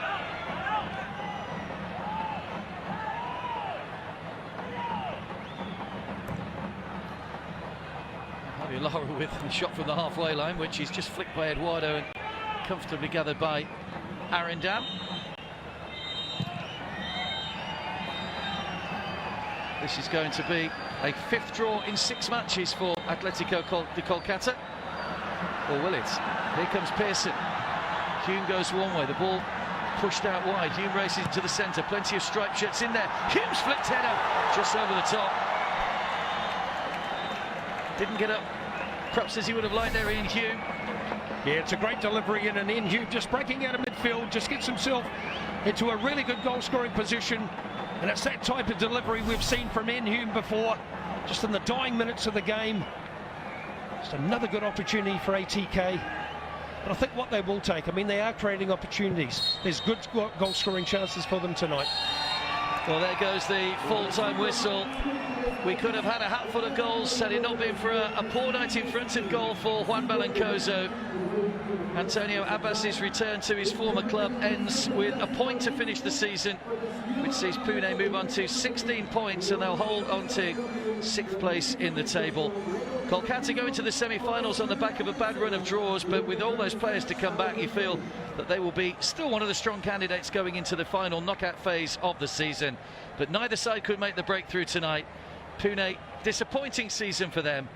Lara with a shot from the halfway line, which is just flicked by Eduardo and comfortably gathered by Arindam. This is going to be a 5th draw in 6 matches for Atletico de Kolkata. Or will it? Here comes Pearson. Hume goes one way, the ball pushed out wide. Hume races to the centre, plenty of striped shirts in there. Hume's flicked header just over the top. Didn't get up perhaps as he would have liked there, Ian Hume. Yeah, it's a great delivery, and Ian Hume just breaking out of midfield, just gets himself into a really good goal-scoring position, and it's that type of delivery we've seen from Ian Hume before, just in the dying minutes of the game. Just another good opportunity for ATK. But I think what they will take, they are creating opportunities. There's good goal-scoring chances for them tonight. Well, there goes the full-time whistle. We could have had a hatful of goals had it not been for a poor night in front of goal for Juan Belancozo. Antonio Abbas's return to his former club ends with a point to finish the season, which sees Pune move on to 16 points, and they'll hold on to 6th place in the table. Kolkata go into the semi-finals on the back of a bad run of draws, but with all those players to come back, you feel that they will be still one of the strong candidates going into the final knockout phase of the season. But neither side could make the breakthrough tonight. Pune, disappointing season for them.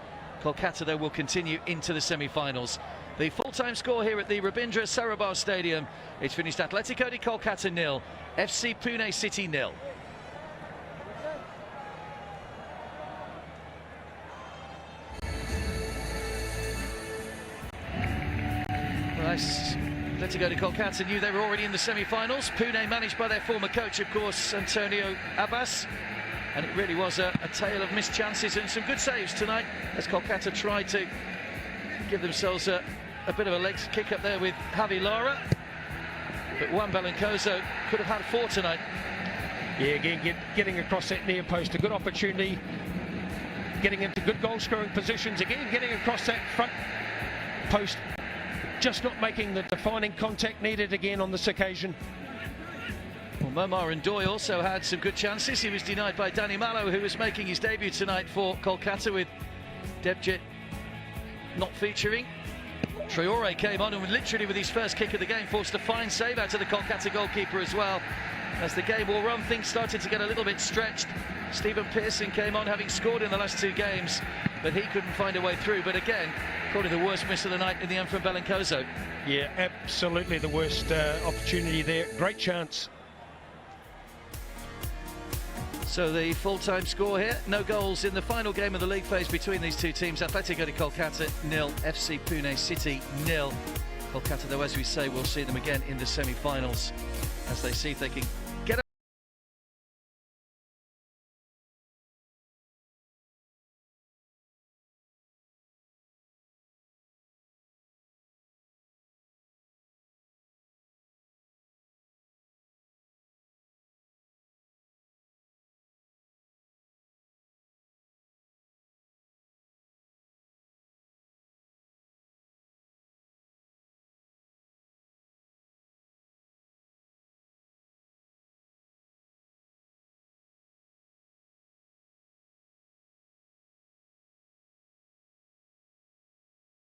Kolkata, though, will continue into the semi-finals. The full-time score here at the Rabindra Sarabha Stadium, it's finished Atletico de Kolkata 0, FC Pune City 0. Atletico de Kolkata knew they were already in the semi-finals. Pune managed by their former coach, of course, Antonio Abbas. And it really was a tale of missed chances and some good saves tonight, as Kolkata tried to give themselves a bit of a leg kick up there with Javi Lara. But Juan Belancozo could have had 4 tonight. Yeah, again, getting across that near post, a good opportunity. Getting into good goal-scoring positions. Again, getting across that front post. Just not making the defining contact needed again on this occasion. Well, Momar Ndoye also had some good chances. He was denied by Danny Mallow, who was making his debut tonight for Kolkata, with Debjit not featuring. Traore came on and literally with his first kick of the game forced a fine save out of the Kolkata goalkeeper as well. As the game wore on, things started to get a little bit stretched. Stephen Pearson came on, having scored in the last 2 games, but he couldn't find a way through. But again, probably the worst miss of the night in the end from Belancozo. Yeah, absolutely the worst opportunity there. Great chance. So the full-time score here, no goals in the final game of the league phase between these two teams. Atletico de Kolkata 0, FC Pune City 0. Kolkata, though, as we say, we'll see them again in the semi-finals as they see if they can